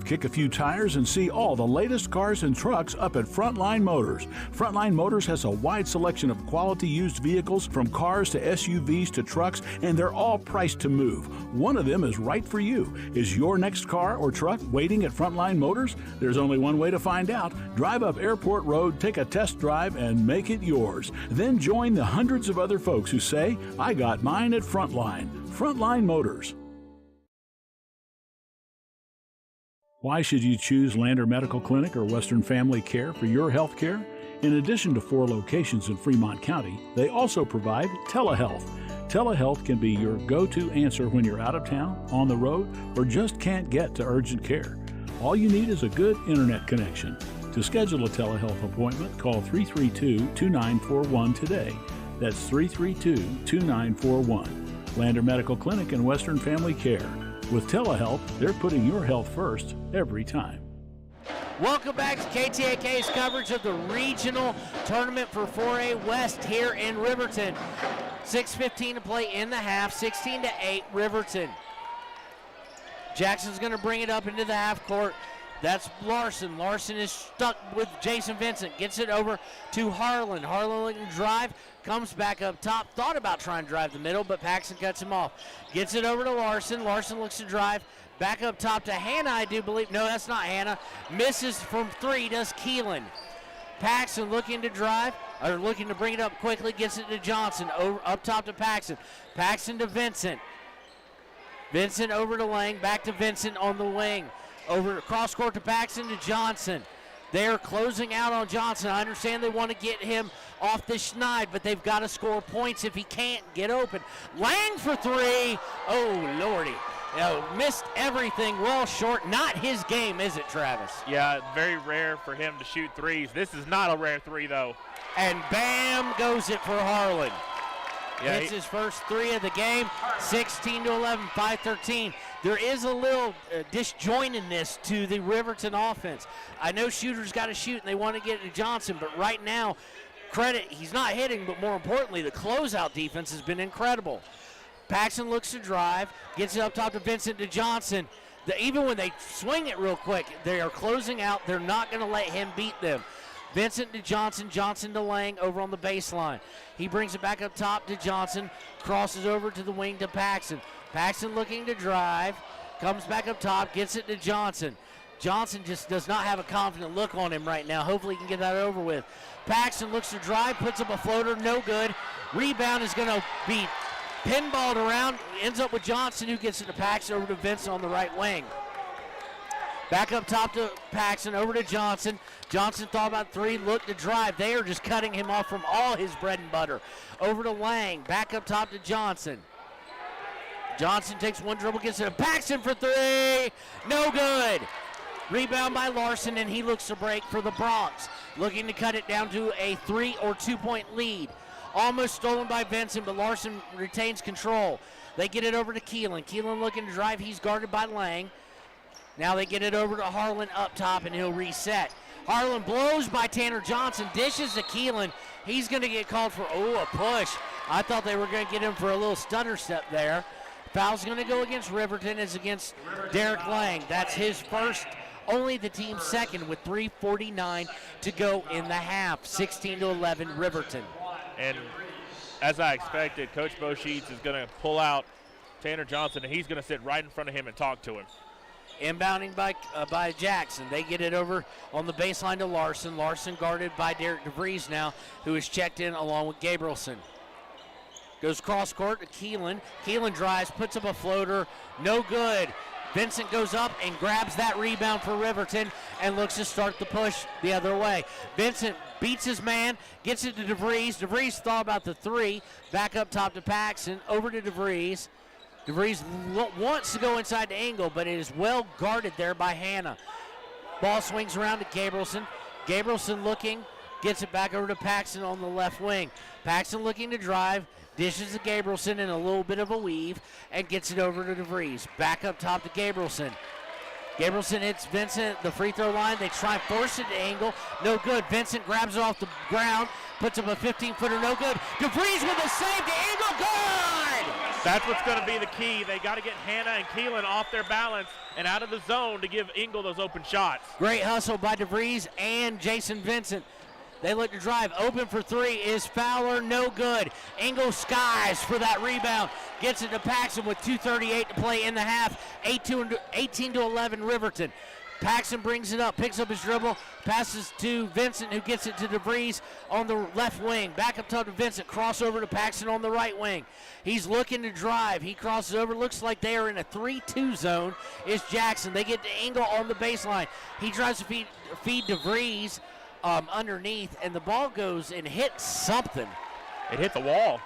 Kick a few tires and see all the latest cars and trucks up at Frontline Motors. Frontline Motors has a wide selection of quality used vehicles, from cars to SUVs to trucks, and they're all priced to move. One of them is right for you. Is your next car or truck waiting at Frontline Motors? There's only one way to find out. Drive up Airport Road, take a test drive, and make it yours. Then join the hundreds of other folks who say, I got mine at Frontline. Frontline Motors. Why should you choose Lander Medical Clinic or Western Family Care for your health care? In addition to 4 locations in Fremont County, they also provide telehealth. Telehealth can be your go-to answer when you're out of town, on the road, or just can't get to urgent care. All you need is a good internet connection. To schedule a telehealth appointment, call 332-2941 today. That's 332-2941. Lander Medical Clinic and Western Family Care. With telehealth, they're putting your health first every time. Welcome back to KTAK's coverage of the regional tournament for 4A West here in Riverton. 6:15 to play in the half, 16-8 Riverton. Jackson's going to bring it up into the half court. That's Larson. Larson is stuck with Jason Vincent. Gets it over to Harlan. Harlan looking to drive. Comes back up top. Thought about trying to drive the middle, but Paxton cuts him off. Gets it over to Larson. Larson looks to drive. Back up top to Hannah, I do believe. No, that's not Hannah. Misses from 3, does Keelan. Paxton looking to drive, or looking to bring it up quickly. Gets it to Johnson. Up top to Paxton. Paxton to Vincent. Vincent over to Lang. Back to Vincent on the wing. Over cross court to Paxton to Johnson. They're closing out on Johnson. I understand they want to get him off the schneid, but they've got to score points if he can't get open. Lang for 3. Oh, Lordy. Missed everything well short. Not his game, is it, Travis? Yeah, very rare for him to shoot threes. This is not a rare 3, though. And bam goes it for Harlan. Yeah, Hits his first 3 of the game, 16-11, 5-13. There is a little disjointedness to the Riverton offense. I know shooters got to shoot and they want to get it to Johnson, but right now, credit, he's not hitting, but more importantly, the closeout defense has been incredible. Paxton looks to drive, gets it up top to Vincent to Johnson. Even when they swing it real quick, they are closing out. They're not going to let him beat them. Vincent to Johnson, Johnson to Lang over on the baseline. He brings it back up top to Johnson, crosses over to the wing to Paxton. Paxton looking to drive, comes back up top, gets it to Johnson. Johnson just does not have a confident look on him right now. Hopefully he can get that over with. Paxton looks to drive, puts up a floater, no good. Rebound is going to be pinballed around, ends up with Johnson, who gets it to Paxton, over to Vincent on the right wing. Back up top to Paxton, over to Johnson. Johnson thought about 3, looked to drive. They are just cutting him off from all his bread and butter. Over to Lang, back up top to Johnson. Johnson takes one dribble, gets it to Paxton for 3. No good. Rebound by Larson, and he looks to break for the Bronx. Looking to cut it down to a 3 or 2-point lead. Almost stolen by Vincent, but Larson retains control. They get it over to Keelan. Keelan looking to drive. He's guarded by Lang. Now they get it over to Harlan up top, and he'll reset. Harlan blows by Tanner Johnson, dishes to Keelan. He's going to get called for, a push. I thought they were going to get him for a little stutter step there. Foul's going to go against Riverton. It's against Derek Lang. That's his first, only the team's second, with 3:49 to go in the half. 16-11 Riverton. And as I expected, Coach Bo Sheets is going to pull out Tanner Johnson, and he's going to sit right in front of him and talk to him. Inbounding by Jackson. They get it over on the baseline to Larson. Larson guarded by Derek DeVries now, who is checked in along with Gabrielson. Goes cross court to Keelan. Keelan drives, puts up a floater. No good. Vincent goes up and grabs that rebound for Riverton and looks to start the push the other way. Vincent beats his man, gets it to DeVries. DeVries thought about the 3. Back up top to Paxton. Over to DeVries. DeVries wants to go inside the angle, but it is well guarded there by Hannah. Ball swings around to Gabrielson. Gabrielson looking, gets it back over to Paxton on the left wing. Paxton looking to drive, dishes to Gabrielson in a little bit of a weave, and gets it over to DeVries. Back up top to Gabrielson. Gabrielson hits Vincent the free throw line. They try and force it to angle. No good. Vincent grabs it off the ground, puts up a 15-footer. No good. DeVries with a save to angle. Good! That's what's going to be the key. They got to get Hannah and Keelan off their balance and out of the zone to give Ingle those open shots. Great hustle by DeVries and Jason Vincent. They look to drive. Open for 3 is Fowler. No good. Ingle skies for that rebound. Gets it to Paxton with 2:38 to play in the half. 18-11 Riverton. Paxton brings it up, picks up his dribble, passes to Vincent, who gets it to DeVries on the left wing. Back up top to Vincent, crossover to Paxton on the right wing. He's looking to drive. He crosses over. Looks like they are in a 3-2 zone. Is Jackson. They get to Ingle on the baseline. He tries to feed DeVries underneath, and the ball goes and hits something. It hit the wall.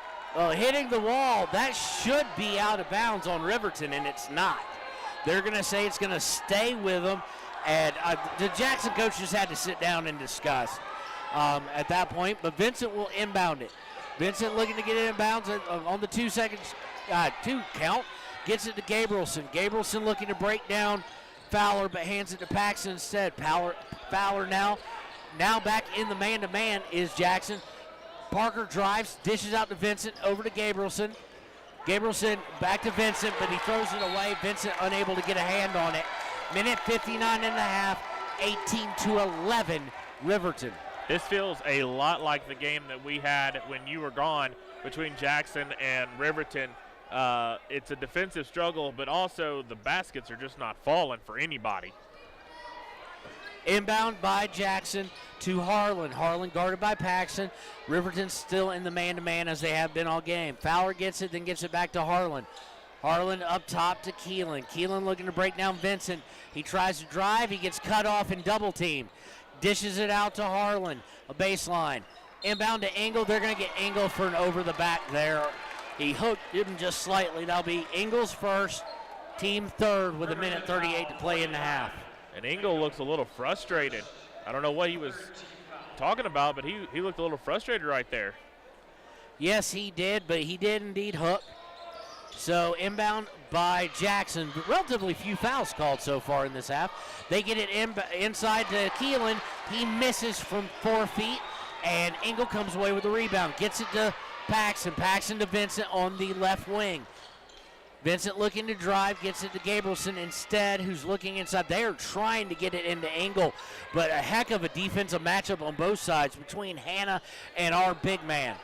Hitting the wall, that should be out of bounds on Riverton, and it's not. They're going to say it's going to stay with them. And the Jackson coaches had to sit down and discuss at that point, but Vincent will inbound it. Vincent looking to get it inbounds on the 2 seconds, 2 count, gets it to Gabrielson. Gabrielson looking to break down Fowler, but hands it to Paxton instead. Fowler now back in the man-to-man is Jackson. Parker drives, dishes out to Vincent, over to Gabrielson. Gabrielson back to Vincent, but he throws it away. Vincent unable to get a hand on it. Minute 59 and a half, 18-11, Riverton. This feels a lot like the game that we had when you were gone between Jackson and Riverton. It's a defensive struggle, but also the baskets are just not falling for anybody. Inbound by Jackson to Harlan. Harlan guarded by Paxson. Riverton still in the man-to-man as they have been all game. Fowler gets it, then gets it back to Harlan. Harlan up top to Keelan. Keelan looking to break down Vincent. He tries to drive. He gets cut off and double-teamed. Dishes it out to Harlan, a baseline. Inbound to Engel. They're going to get Engel for an over-the-back there. He hooked him just slightly. That'll be Engel's first, team third with 1:38 to play in the half. And Engel looks a little frustrated. I don't know what he was talking about, but he looked a little frustrated right there. Yes, he did, but he did indeed hook. So inbound by Jackson. Relatively few fouls called so far in this half. They get it inside to Keelan. He misses from 4 feet, and Engel comes away with the rebound. Gets it to Paxson. Paxson to Vincent on the left wing. Vincent looking to drive, gets it to Gabrielson instead, who's looking inside. They are trying to get it into Engel, but a heck of a defensive matchup on both sides between Hannah and our big man.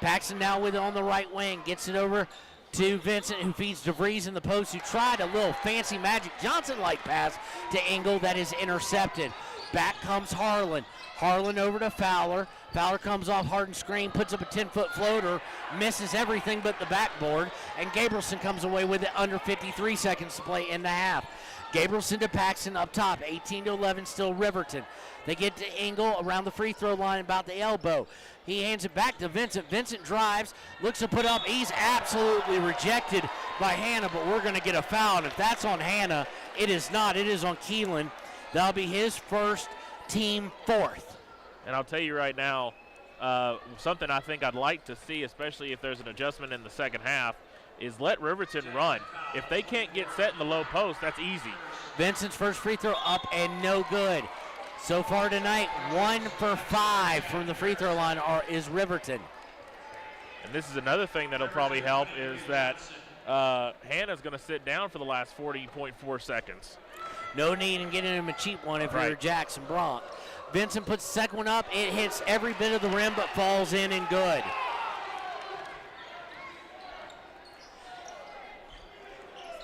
Paxson now with it on the right wing, gets it over to Vincent, who feeds DeVries in the post, who tried a little fancy Magic Johnson-like pass to Engel that is intercepted. Back comes Harlan. Harlan over to Fowler. Fowler comes off Harden's screen, puts up a 10-foot floater, misses everything but the backboard, and Gabrielson comes away with it under 53 seconds to play in the half. Gabrielson to Paxson up top, 18-11, still Riverton. They get to Engel around the free throw line about the elbow. He hands it back to Vincent. Vincent drives, looks to put up. He's absolutely rejected by Hannah, but we're going to get a foul. And if that's on Hannah, it is not. It is on Keelan. That'll be his first, team fourth. And I'll tell you right now, something I think I'd like to see, especially if there's an adjustment in the second half, is let Riverton run. If they can't get set in the low post, that's easy. Vincent's first free throw up and no good. So far tonight, 1 for 5 from the free throw line is Riverton. And this is another thing that'll probably help is that Hannah's going to sit down for the last 40.4 seconds. No need in getting him a cheap one if you're Jackson Bronx. Vincent puts the second one up. It hits every bit of the rim but falls in and good.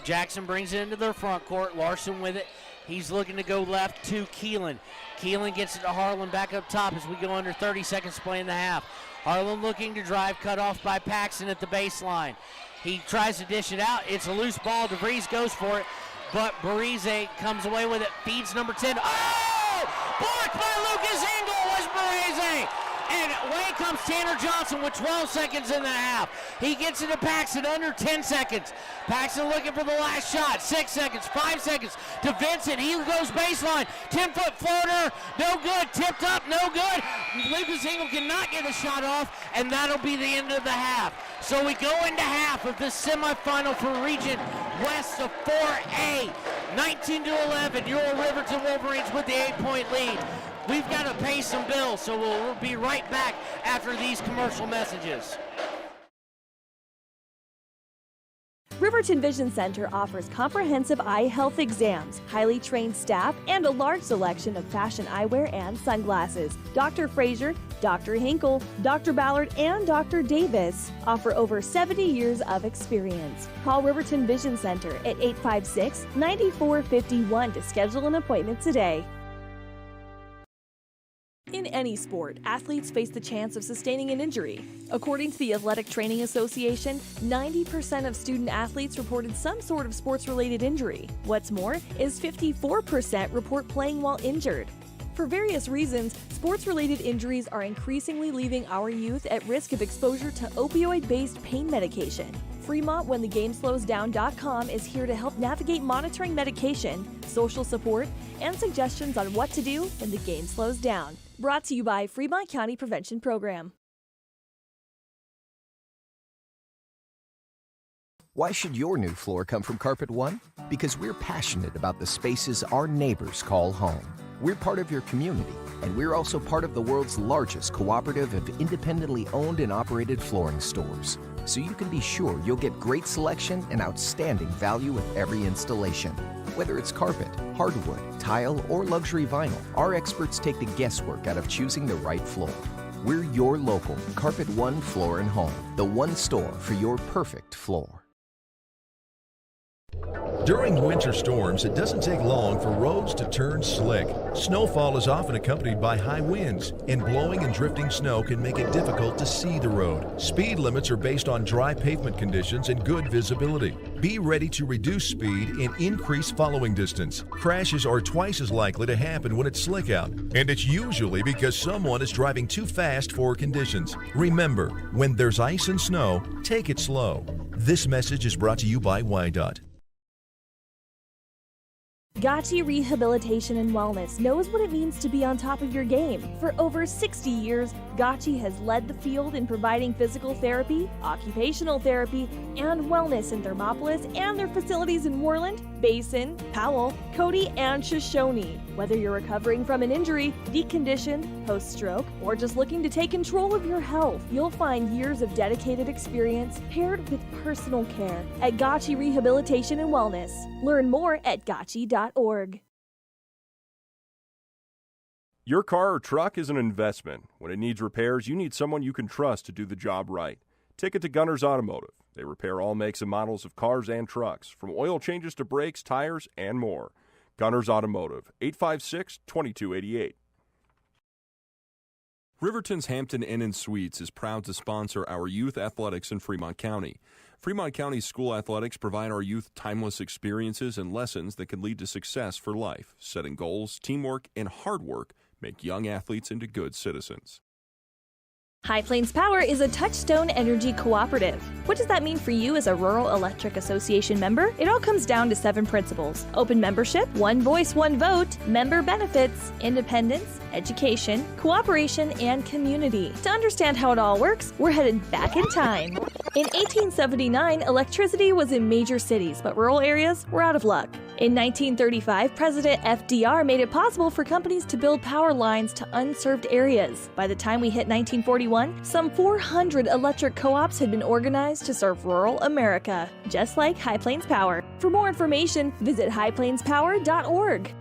Jackson brings it into their front court. Larson with it. He's looking to go left to Keelan. Keelan gets it to Harlan back up top as we go under 30 seconds to play in the half. Harlan looking to drive, cut off by Paxson at the baseline. He tries to dish it out. It's a loose ball. DeVries goes for it, but Barise comes away with it, feeds number 10. Oh! Blocked by Lucas Engel was Barise! And away comes Tanner Johnson with 12 seconds in the half. He gets it to Paxson under 10 seconds. Paxson looking for the last shot. 6 seconds, 5 seconds to Vincent. He goes baseline. 10-foot floater, no good. Tipped up, no good. Lucas Engel cannot get a shot off, and that'll be the end of the half. So we go into half of this semifinal for Region West of 4A. 19-11, your Riverton Wolverines with the 8-point lead. We've got to pay some bills, so we'll be right back after these commercial messages. Riverton Vision Center offers comprehensive eye health exams, highly trained staff, and a large selection of fashion eyewear and sunglasses. Dr. Frazier, Dr. Hinkle, Dr. Ballard, and Dr. Davis offer over 70 years of experience. Call Riverton Vision Center at 856-9451 to schedule an appointment today. In any sport, athletes face the chance of sustaining an injury. According to the Athletic Training Association, 90% of student athletes reported some sort of sports-related injury. What's more, is 54% report playing while injured. For various reasons, sports-related injuries are increasingly leaving our youth at risk of exposure to opioid-based pain medication. Fremont WhenTheGameSlowsDown.com is here to help navigate monitoring medication, social support, and suggestions on what to do when the game slows down. Brought to you by Fremont County Prevention Program. Why should your new floor come from Carpet One? Because we're passionate about the spaces our neighbors call home. We're part of your community, and we're also part of the world's largest cooperative of independently owned and operated flooring stores. so you can be sure you'll get great selection and outstanding value with every installation. Whether it's carpet, hardwood, tile, or luxury vinyl, our experts take the guesswork out of choosing the right floor. We're your local Carpet One Floor and Home, the one store for your perfect floor. During winter storms, it doesn't take long for roads to turn slick. Snowfall is often accompanied by high winds, and blowing and drifting snow can make it difficult to see the road. Speed limits are based on dry pavement conditions and good visibility. Be ready to reduce speed and increase following distance. Crashes are twice as likely to happen when it's slick out, and it's usually because someone is driving too fast for conditions. Remember, when there's ice and snow, take it slow. This message is brought to you by WyoToday. Gotchi Rehabilitation and Wellness knows what it means to be on top of your game. For over 60 years, Gotchi has led the field in providing physical therapy, occupational therapy, and wellness in Thermopolis and their facilities in Worland, Basin, Powell, Cody, and Shoshone. Whether you're recovering from an injury, deconditioned, post-stroke, or just looking to take control of your health, you'll find years of dedicated experience paired with personal care at Gotchi Rehabilitation and Wellness. Learn more at gotchi.org. Your car or truck is an investment. When it needs repairs, you need someone you can trust to do the job right. Take it to Gunner's Automotive. They repair all makes and models of cars and trucks, from oil changes to brakes, tires, and more. Gunner's Automotive, 856-2288. Riverton's Hampton Inn & Suites is proud to sponsor our youth athletics in Fremont County. Fremont County's school athletics provide our youth timeless experiences and lessons that can lead to success for life. Setting goals, teamwork, and hard work make young athletes into good citizens. High Plains Power is a Touchstone Energy cooperative. What does that mean for you as a Rural Electric Association member? It all comes down to 7 principles: open membership, one voice, one vote, member benefits, independence, education, cooperation, and community. To understand how it all works, we're headed back in time. In 1879, electricity was in major cities, but rural areas were out of luck. In 1935, President FDR made it possible for companies to build power lines to unserved areas. By the time we hit 1941, some 400 electric co-ops had been organized to serve rural America, just like High Plains Power. For more information, visit highplainspower.org.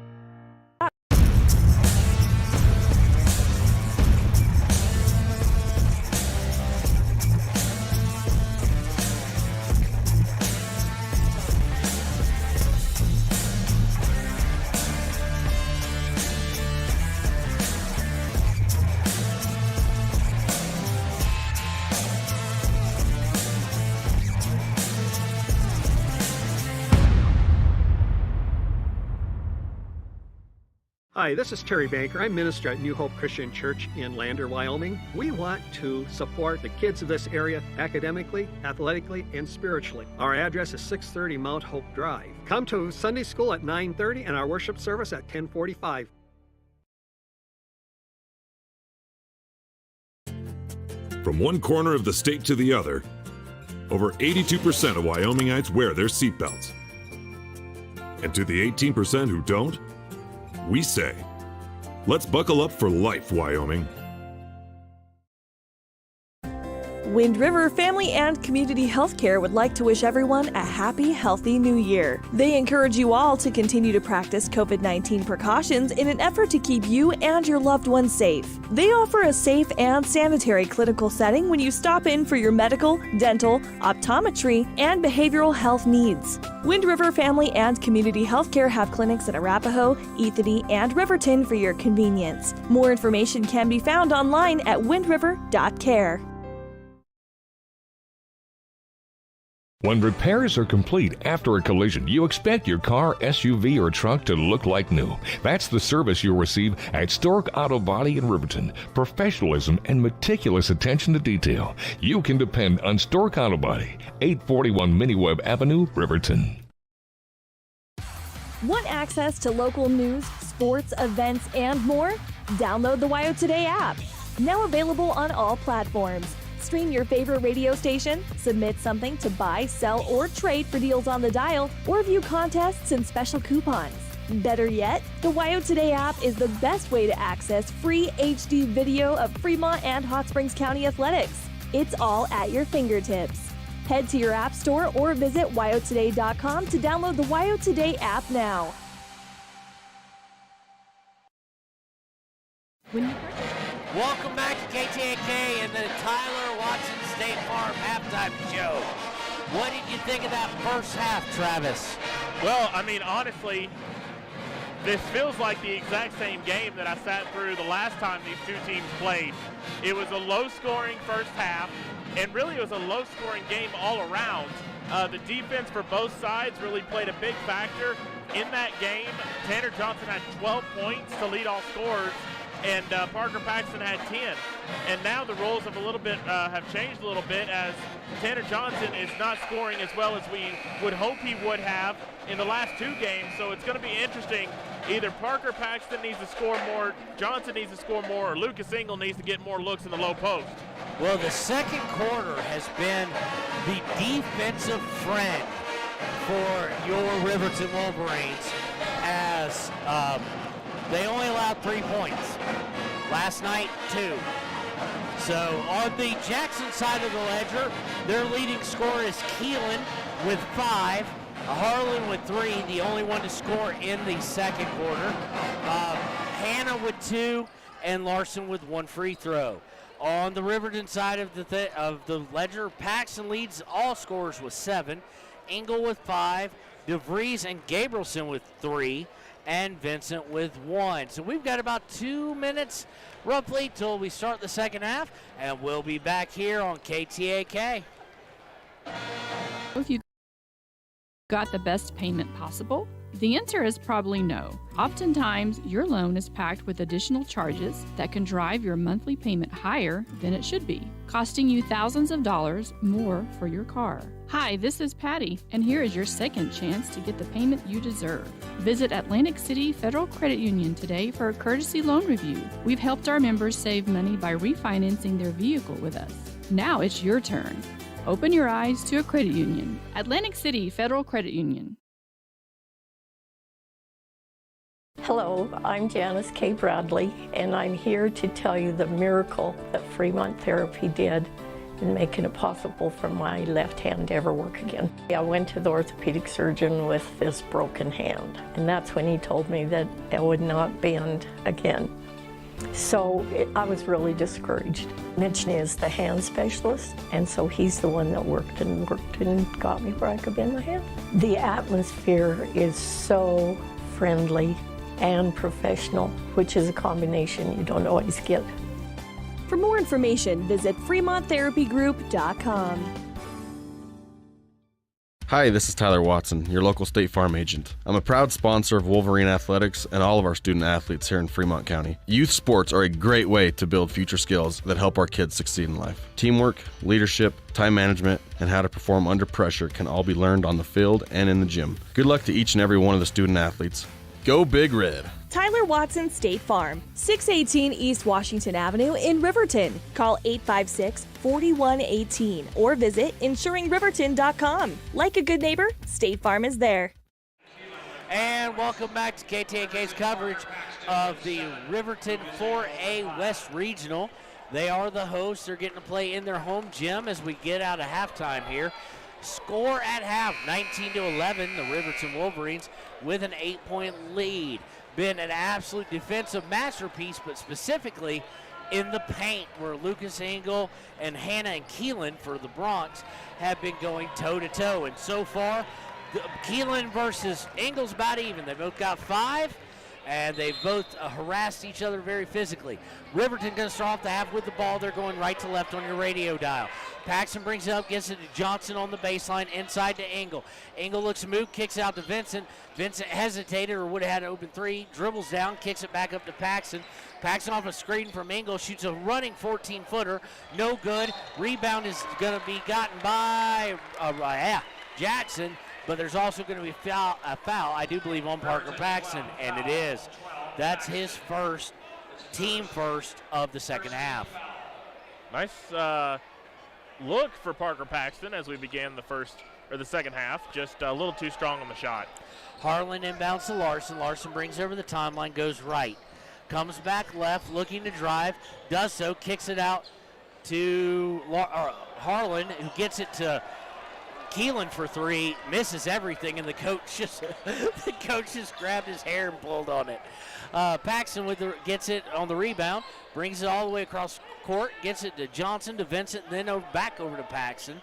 Hi, this is Terry Banker. I'm minister at New Hope Christian Church in Lander, Wyoming. We want to support the kids of this area academically, athletically, and spiritually. Our address is 630 Mount Hope Drive. Come to Sunday school at 9:30 and our worship service at 10:45. From one corner of the state to the other, over 82% of Wyomingites wear their seatbelts. And to the 18% who don't, we say, let's buckle up for life, Wyoming. Wind River Family and Community Healthcare would like to wish everyone a happy, healthy new year. They encourage you all to continue to practice COVID-19 precautions in an effort to keep you and your loved ones safe. They offer a safe and sanitary clinical setting when you stop in for your medical, dental, optometry, and behavioral health needs. Wind River Family and Community Healthcare have clinics in Arapahoe, Ethany, and Riverton for your convenience. More information can be found online at windriver.care. When repairs are complete after a collision, you expect your car, SUV, or truck to look like new. That's the service you'll receive at Stork Auto Body in Riverton. Professionalism and meticulous attention to detail. You can depend on Stork Auto Body, 841 Miniweb Avenue, Riverton. Want access to local news, sports, events, and more? Download the WyoToday app. Now available on all platforms. Stream your favorite radio station, submit something to buy, sell, or trade for deals on the dial, or view contests and special coupons. Better yet, the WyoToday app is the best way to access free HD video of Fremont and Hot Springs County athletics. It's all at your fingertips. Head to your app store or visit WyoToday.com to download the WyoToday app now. Welcome back to KTAK and the Tyler Watson State Farm halftime show. What did you think of that first half, Travis? Well, I mean, honestly, this feels like the exact same game that I sat through the last time these two teams played. It was a low-scoring first half, and really it was a low-scoring game all around. The defense for both sides really played a big factor in that game. Tanner Johnson had 12 points to lead all scorers, and Parker Paxton had 10. And now the roles have have changed a little bit, as Tanner Johnson is not scoring as well as we would hope he would have in the last two games. So it's going to be interesting. Either Parker Paxton needs to score more, Johnson needs to score more, or Lucas Engel needs to get more looks in the low post. Well, the second quarter has been the defensive friend for your Riverton Wolverines, as they only allowed 3 points. Last night, 2. So on the Jackson side of the ledger, their leading scorer is Keelan with 5. Harlan with 3, the only one to score in the second quarter. Hannah with 2, and Larson with 1 free throw. On the Riverton side of the ledger, Paxton leads all scorers with 7, Engel with 5, DeVries and Gabrielson with 3, and Vincent with 1. So we've got about 2 minutes roughly till we start the second half, and we'll be back here on KTAK. If you got the best payment possible? The answer is probably no. Oftentimes, your loan is packed with additional charges that can drive your monthly payment higher than it should be, costing you thousands of dollars more for your car. Hi, this is Patty, and here is your second chance to get the payment you deserve. Visit Atlantic City Federal Credit Union today for a courtesy loan review. We've helped our members save money by refinancing their vehicle with us. Now it's your turn. Open your eyes to a credit union. Atlantic City Federal Credit Union. Hello, I'm Janice K. Bradley, and I'm here to tell you the miracle that Fremont Therapy did in making it possible for my left hand to ever work again. I went to the orthopedic surgeon with this broken hand, and that's when he told me that it would not bend again. So I was really discouraged. Mitch is the hand specialist, and so he's the one that worked and got me where I could bend my hand. The atmosphere is so friendly and professional, which is a combination you don't always get. For more information, visit FremontTherapyGroup.com. Hi, this is Tyler Watson, your local State Farm agent. I'm a proud sponsor of Wolverine Athletics and all of our student athletes here in Fremont County. Youth sports are a great way to build future skills that help our kids succeed in life. Teamwork, leadership, time management, and how to perform under pressure can all be learned on the field and in the gym. Good luck to each and every one of the student athletes. Go Big Red! Tyler Watson State Farm, 618 East Washington Avenue in Riverton. Call 856-4118 or visit insuringriverton.com. Like a good neighbor, State Farm is there. And welcome back to KTAK's coverage of the Riverton 4A West Regional. They are the hosts. They're getting to play in their home gym as we get out of halftime here. Score at half, 19-11, the Riverton Wolverines with an 8-point lead. Been an absolute defensive masterpiece, but specifically in the paint where Lucas Engel and Hannah and Keelan for the Bronx have been going toe-to-toe. And so far, Keelan versus Engel's about even. They both got 5, and they've both harassed each other very physically. Riverton going to start off the half with the ball. They're going right to left on your radio dial. Paxton brings it up, gets it to Johnson on the baseline, inside to Engel. Engel looks to move, kicks out to Vincent. Vincent hesitated or would have had an open 3, dribbles down, kicks it back up to Paxton. Paxton off a screen from Engel, shoots a running 14-footer, no good. Rebound is going to be gotten by Jackson, but there's also going to be a foul, I do believe, on Parker Paxton, and it is. That's his first, team first of the second half. Nice look for Parker Paxton as we began the second half. Just a little too strong on the shot. Harlan inbounds to Larson. Larson brings over the timeline, goes right. Comes back left, looking to drive. Does so, kicks it out to Harlan, who gets it to Keelan for three, misses everything, and the coach just grabbed his hair and pulled on it. Paxton gets it on the rebound, brings it all the way across court, gets it to Johnson, to Vincent, and then back over to Paxton.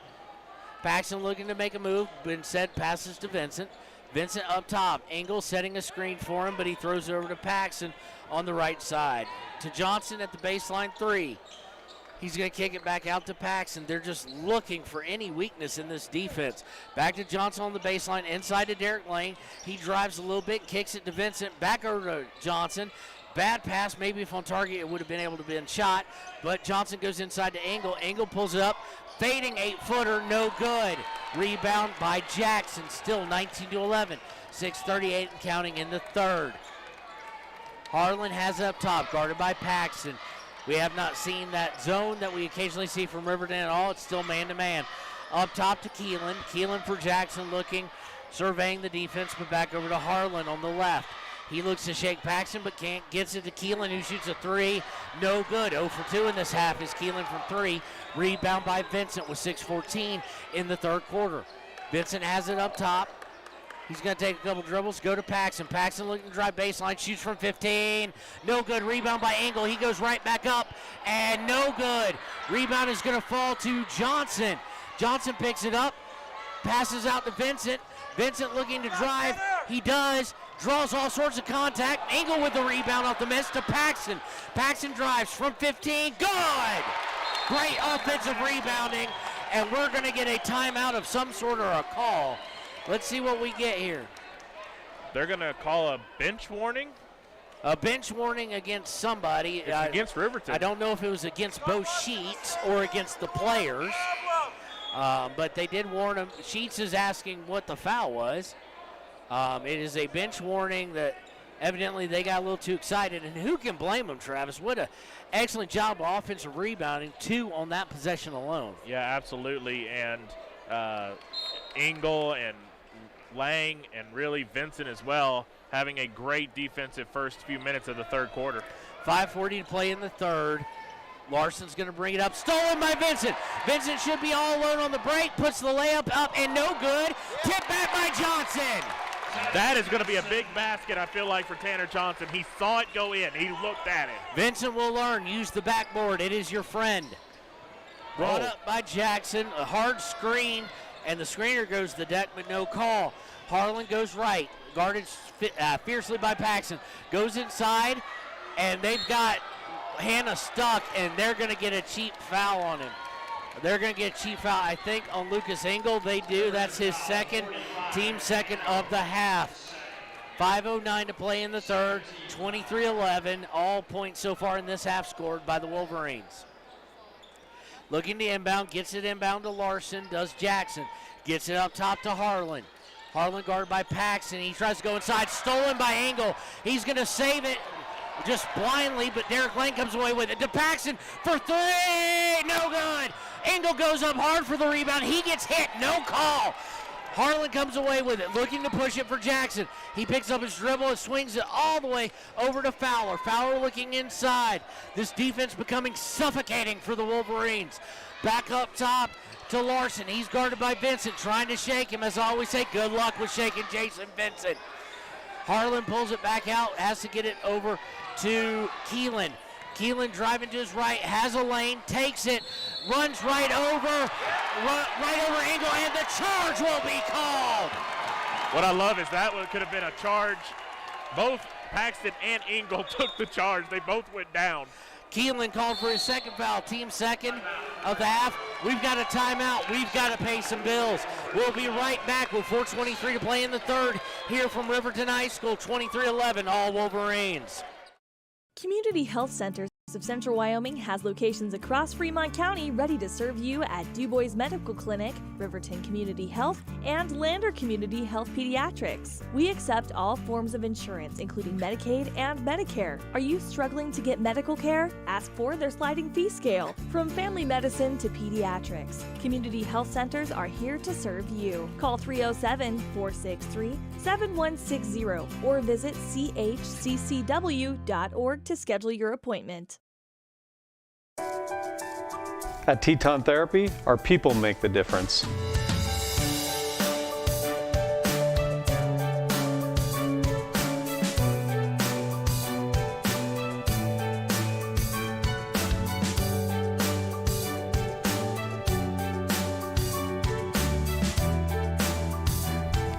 Paxton looking to make a move, but instead passes to Vincent. Vincent up top, Engel setting a screen for him, but he throws it over to Paxton on the right side. To Johnson at the baseline three. He's going to kick it back out to Paxton. They're just looking for any weakness in this defense. Back to Johnson on the baseline, inside to Derek Lane. He drives a little bit, kicks it to Vincent, back over to Johnson. Bad pass, maybe if on target it would have been able to be shot, but Johnson goes inside to Engel. Engel pulls it up, fading 8-footer, no good. Rebound by Jackson, still 19-11. 6:38 and counting in the third. Harlan has it up top, guarded by Paxton. We have not seen that zone that we occasionally see from Riverton at all. It's still man-to-man. Up top to Keelan. Keelan for Jackson looking, surveying the defense, but back over to Harlan on the left. He looks to shake Paxton, but can't. Gets it to Keelan, who shoots a three. No good. 0 for 2 in this half is Keelan from three. Rebound by Vincent with 6:14 in the third quarter. Vincent has it up top. He's going to take a couple dribbles, go to Paxton. Paxton looking to drive baseline, shoots from 15. No good. Rebound by Engel. He goes right back up, and no good. Rebound is going to fall to Johnson. Johnson picks it up, passes out to Vincent. Vincent looking to drive. He does. Draws all sorts of contact. Engel with the rebound off the miss to Paxton. Paxton drives from 15. Good! Great offensive rebounding, and we're going to get a timeout of some sort or a call. Let's see what we get here. They're going to call a bench warning? A bench warning against somebody. It's against Riverton. I don't know if it was against both Sheets or against the players, but they did warn him. Sheets is asking what the foul was. It is a bench warning that evidently they got a little too excited, and who can blame them, Travis? What an excellent job of offensive rebounding, 2 on that possession alone. Yeah, absolutely, and Engel and Lang and really Vincent as well having a great defensive first few minutes of the third quarter. 5:40 to play in the third. Larson's going to bring it up. Stolen by Vincent. Vincent should be all alone on the break. Puts the layup up and no good. Tipped back by Johnson. That is going to be a big basket, I feel like, for Tanner Johnson. He saw it go in. He looked at it. Vincent will learn. Use the backboard. It is your friend. Brought up by Jackson. A hard screen, and the screener goes to the deck, but no call. Harlan goes right. Guarded fiercely by Paxton. Goes inside, and they've got Hannah stuck, and they're going to get a cheap foul on him. They're going to get a cheap foul, I think, on Lucas Engel. They do. That's his second, team second of the half. 5:09 to play in the third. 23-11. All points so far in this half scored by the Wolverines. Looking to inbound. Gets it inbound to Larson. Does Jackson. Gets it up top to Harlan. Harlan guarded by Paxton. He tries to go inside. Stolen by Engel. He's going to save it just blindly, but Derek Lane comes away with it. To Paxton for three. No good. Engel goes up hard for the rebound. He gets hit. No call. Harlan comes away with it, looking to push it for Jackson. He picks up his dribble and swings it all the way over to Fowler. Fowler looking inside. This defense becoming suffocating for the Wolverines. Back up top to Larson. He's guarded by Vincent, trying to shake him. As I always say, good luck with shaking Jason Vincent. Harlan pulls it back out, has to get it over to Keelan. Keelan driving to his right, has a lane, takes it, runs right over Engel, and the charge will be called. What I love is that one could have been a charge. Both Paxton and Engel took the charge. They both went down. Keelan called for his second foul, team second of the half. We've got a timeout. We've got to pay some bills. We'll be right back with 4:23 to play in the third here from Riverton High School, 23-11, all Wolverines. Community Health Centers of Central Wyoming has locations across Fremont County ready to serve you at Du Bois Medical Clinic, Riverton Community Health, and Lander Community Health Pediatrics. We accept all forms of insurance, including Medicaid and Medicare. Are you struggling to get medical care? Ask for their sliding fee scale. From family medicine to pediatrics, Community Health Centers are here to serve you. Call 307-463-7160 or visit chccw.org to schedule your appointment. At Teton Therapy, our people make the difference.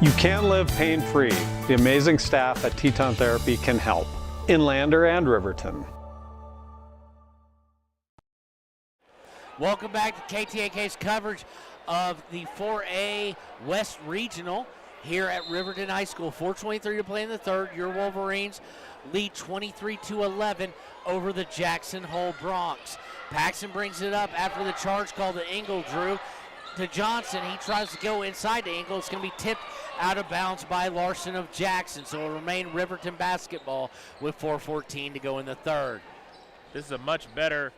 You can live pain-free. The amazing staff at Teton Therapy can help. In Lander and Riverton. Welcome back to KTAK's coverage of the 4A West Regional here at Riverton High School. 4:23 to play in the third. Your Wolverines lead 23-11 over the Jackson Hole Bronx. Paxton brings it up after the charge call that Engel drew to Johnson. He tries to go inside to Engel. It's going to be tipped out of bounds by Larson of Jackson. So it'll remain Riverton basketball with 4:14 to go in the third. This is a much better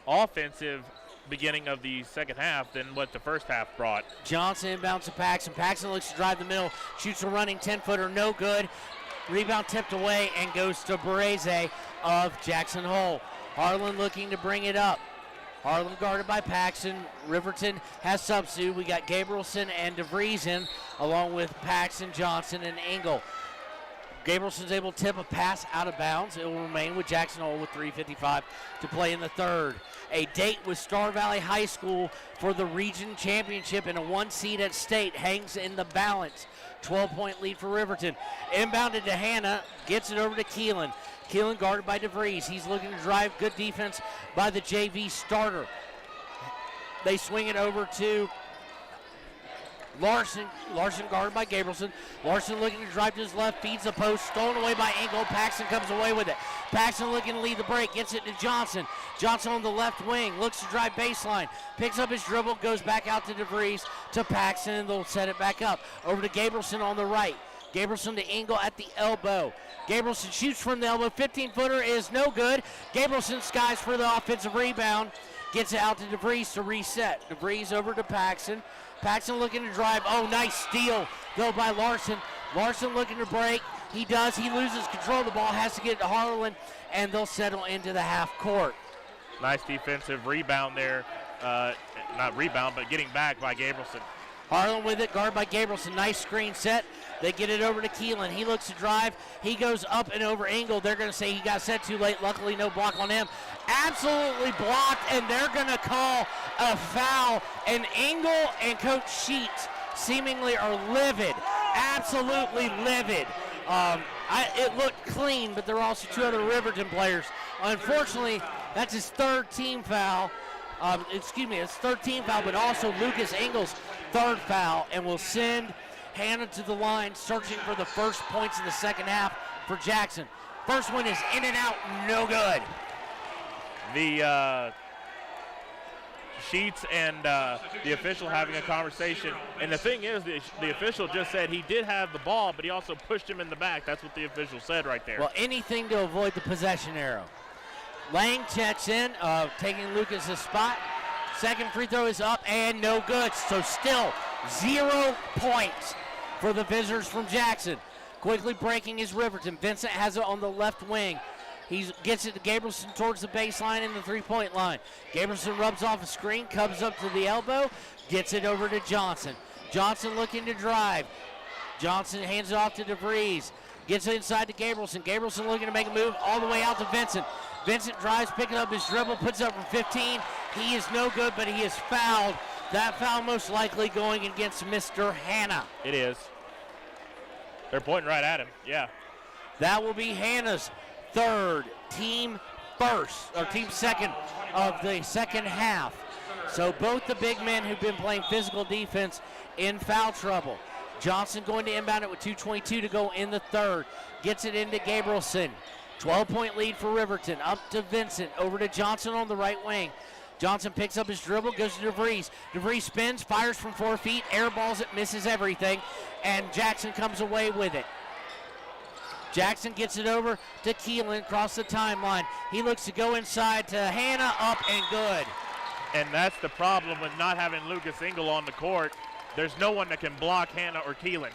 offensive beginning of the second half than what the first half brought. Johnson inbounds to Paxton. Paxton looks to drive the middle, shoots a running 10-footer, no good. Rebound tipped away and goes to Bereze of Jackson Hole. Harlan looking to bring it up. Harlan guarded by Paxton. Riverton has substitute. We got Gabrielson and DeVries in, along with Paxton, Johnson, and Engel. Gabrielson's able to tip a pass out of bounds. It will remain with Jackson Hole with 3:55 to play in the third. A date with Star Valley High School for the region championship and a 1 seed at state hangs in the balance. 12-point lead for Riverton. Inbounded to Hanna, gets it over to Keelan. Keelan guarded by DeVries. He's looking to drive. Good defense by the JV starter. They swing it over to Larson. Larson guarded by Gabrielson. Larson looking to drive to his left, feeds the post, stolen away by Engel. Paxton comes away with it. Paxton looking to lead the break, gets it to Johnson. Johnson on the left wing, looks to drive baseline, picks up his dribble, goes back out to DeVries, to Paxton, and they'll set it back up. Over to Gabrielson on the right. Gabrielson to Engel at the elbow. Gabrielson shoots from the elbow. 15-footer is no good. Gabrielson skies for the offensive rebound. Gets it out to DeVries to reset. DeVries over to Paxton. Paxton looking to drive. Oh, nice steal, though, by Larson. Larson looking to break. He does. He loses control of the ball. Has to get it to Harlan, and they'll settle into the half court. Nice defensive rebound there. Not rebound, but getting back by Gabrielson. Harlan with it, guarded by Gabrielson. Nice screen set. They get it over to Keelan. He looks to drive. He goes up and over Engel. They're going to say he got set too late. Luckily, no block on him. Absolutely blocked, and they're going to call a foul. And Engel and Coach Sheets seemingly are livid. Absolutely livid. It looked clean, but there were also two other Riverton players. Unfortunately, that's his third team foul. His third team foul, but also Lucas Engel's third foul, and will send Hanna to the line, searching for the first points in the second half for Jackson. First one is in and out, no good. The Sheets and the official having a conversation, and the thing is, the official just said he did have the ball, but he also pushed him in the back. That's what the official said right there. Well, anything to avoid the possession arrow. Lang checks in, taking Lucas's spot. Second free throw is up and no good. So still 0 points for the visitors from Jackson. Quickly breaking is Riverton. Vincent has it on the left wing. He gets it to Gabrielson towards the baseline and the three-point line. Gabrielson rubs off a screen, comes up to the elbow, gets it over to Johnson. Johnson looking to drive. Johnson hands it off to DeVries. Gets it inside to Gabrielson. Gabrielson looking to make a move all the way out to Vincent. Vincent drives, picking up his dribble, puts up from 15. He is no good, but he is fouled. That foul most likely going against Mr. Hanna. It is. They're pointing right at him, yeah. That will be Hanna's third, team second of the second half. So both the big men who've been playing physical defense in foul trouble. Johnson going to inbound it with 2:22 to go in the third. Gets it into Gabrielson. 12-point lead for Riverton. Up to Vincent. Over to Johnson on the right wing. Johnson picks up his dribble, goes to DeVries. DeVries spins, fires from 4 feet, airballs it, misses everything, and Jackson comes away with it. Jackson gets it over to Keelan across the timeline. He looks to go inside to Hanna, up and good. And that's the problem with not having Lucas Engel on the court. There's no one that can block Hanna or Keelan.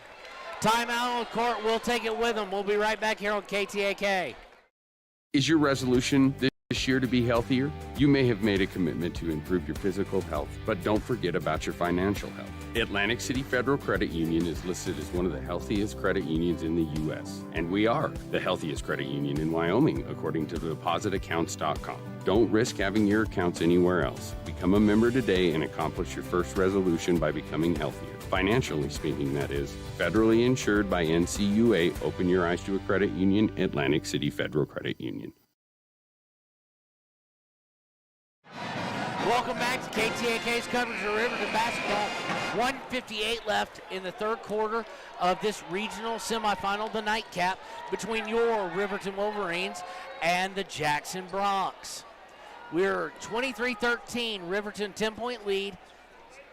Timeout on the court. We'll take it with him. We'll be right back here on KTAK. Is your resolution this This year to be healthier, you may have made a commitment to improve your physical health, but don't forget about your financial health. Atlantic City Federal Credit Union is listed as one of the healthiest credit unions in the U.S., and we are the healthiest credit union in Wyoming, according to depositaccounts.com. Don't risk having your accounts anywhere else. Become a member today and accomplish your first resolution by becoming healthier. Financially speaking, that is. Federally insured by NCUA. Open your eyes to a credit union. Atlantic City Federal Credit Union. Welcome back to KTAK's coverage of Riverton basketball. 1:58 left in the third quarter of this regional semifinal, the nightcap, between your Riverton Wolverines and the Jackson Broncs. We're 23-13, Riverton 10-point lead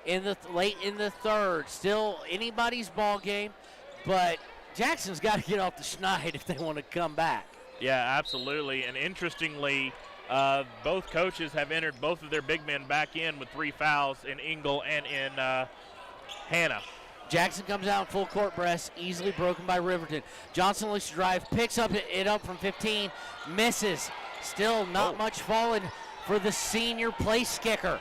in the late in the third. Still anybody's ball game, but Jackson's got to get off the schneid if they want to come back. Yeah, absolutely. And interestingly, both coaches have entered both of their big men back in with 3 fouls in Engel and in Hannah. Jackson comes out in full court press, easily broken by Riverton. Johnson looks to drive, picks up it up from 15, misses. Still not much falling for the senior place kicker.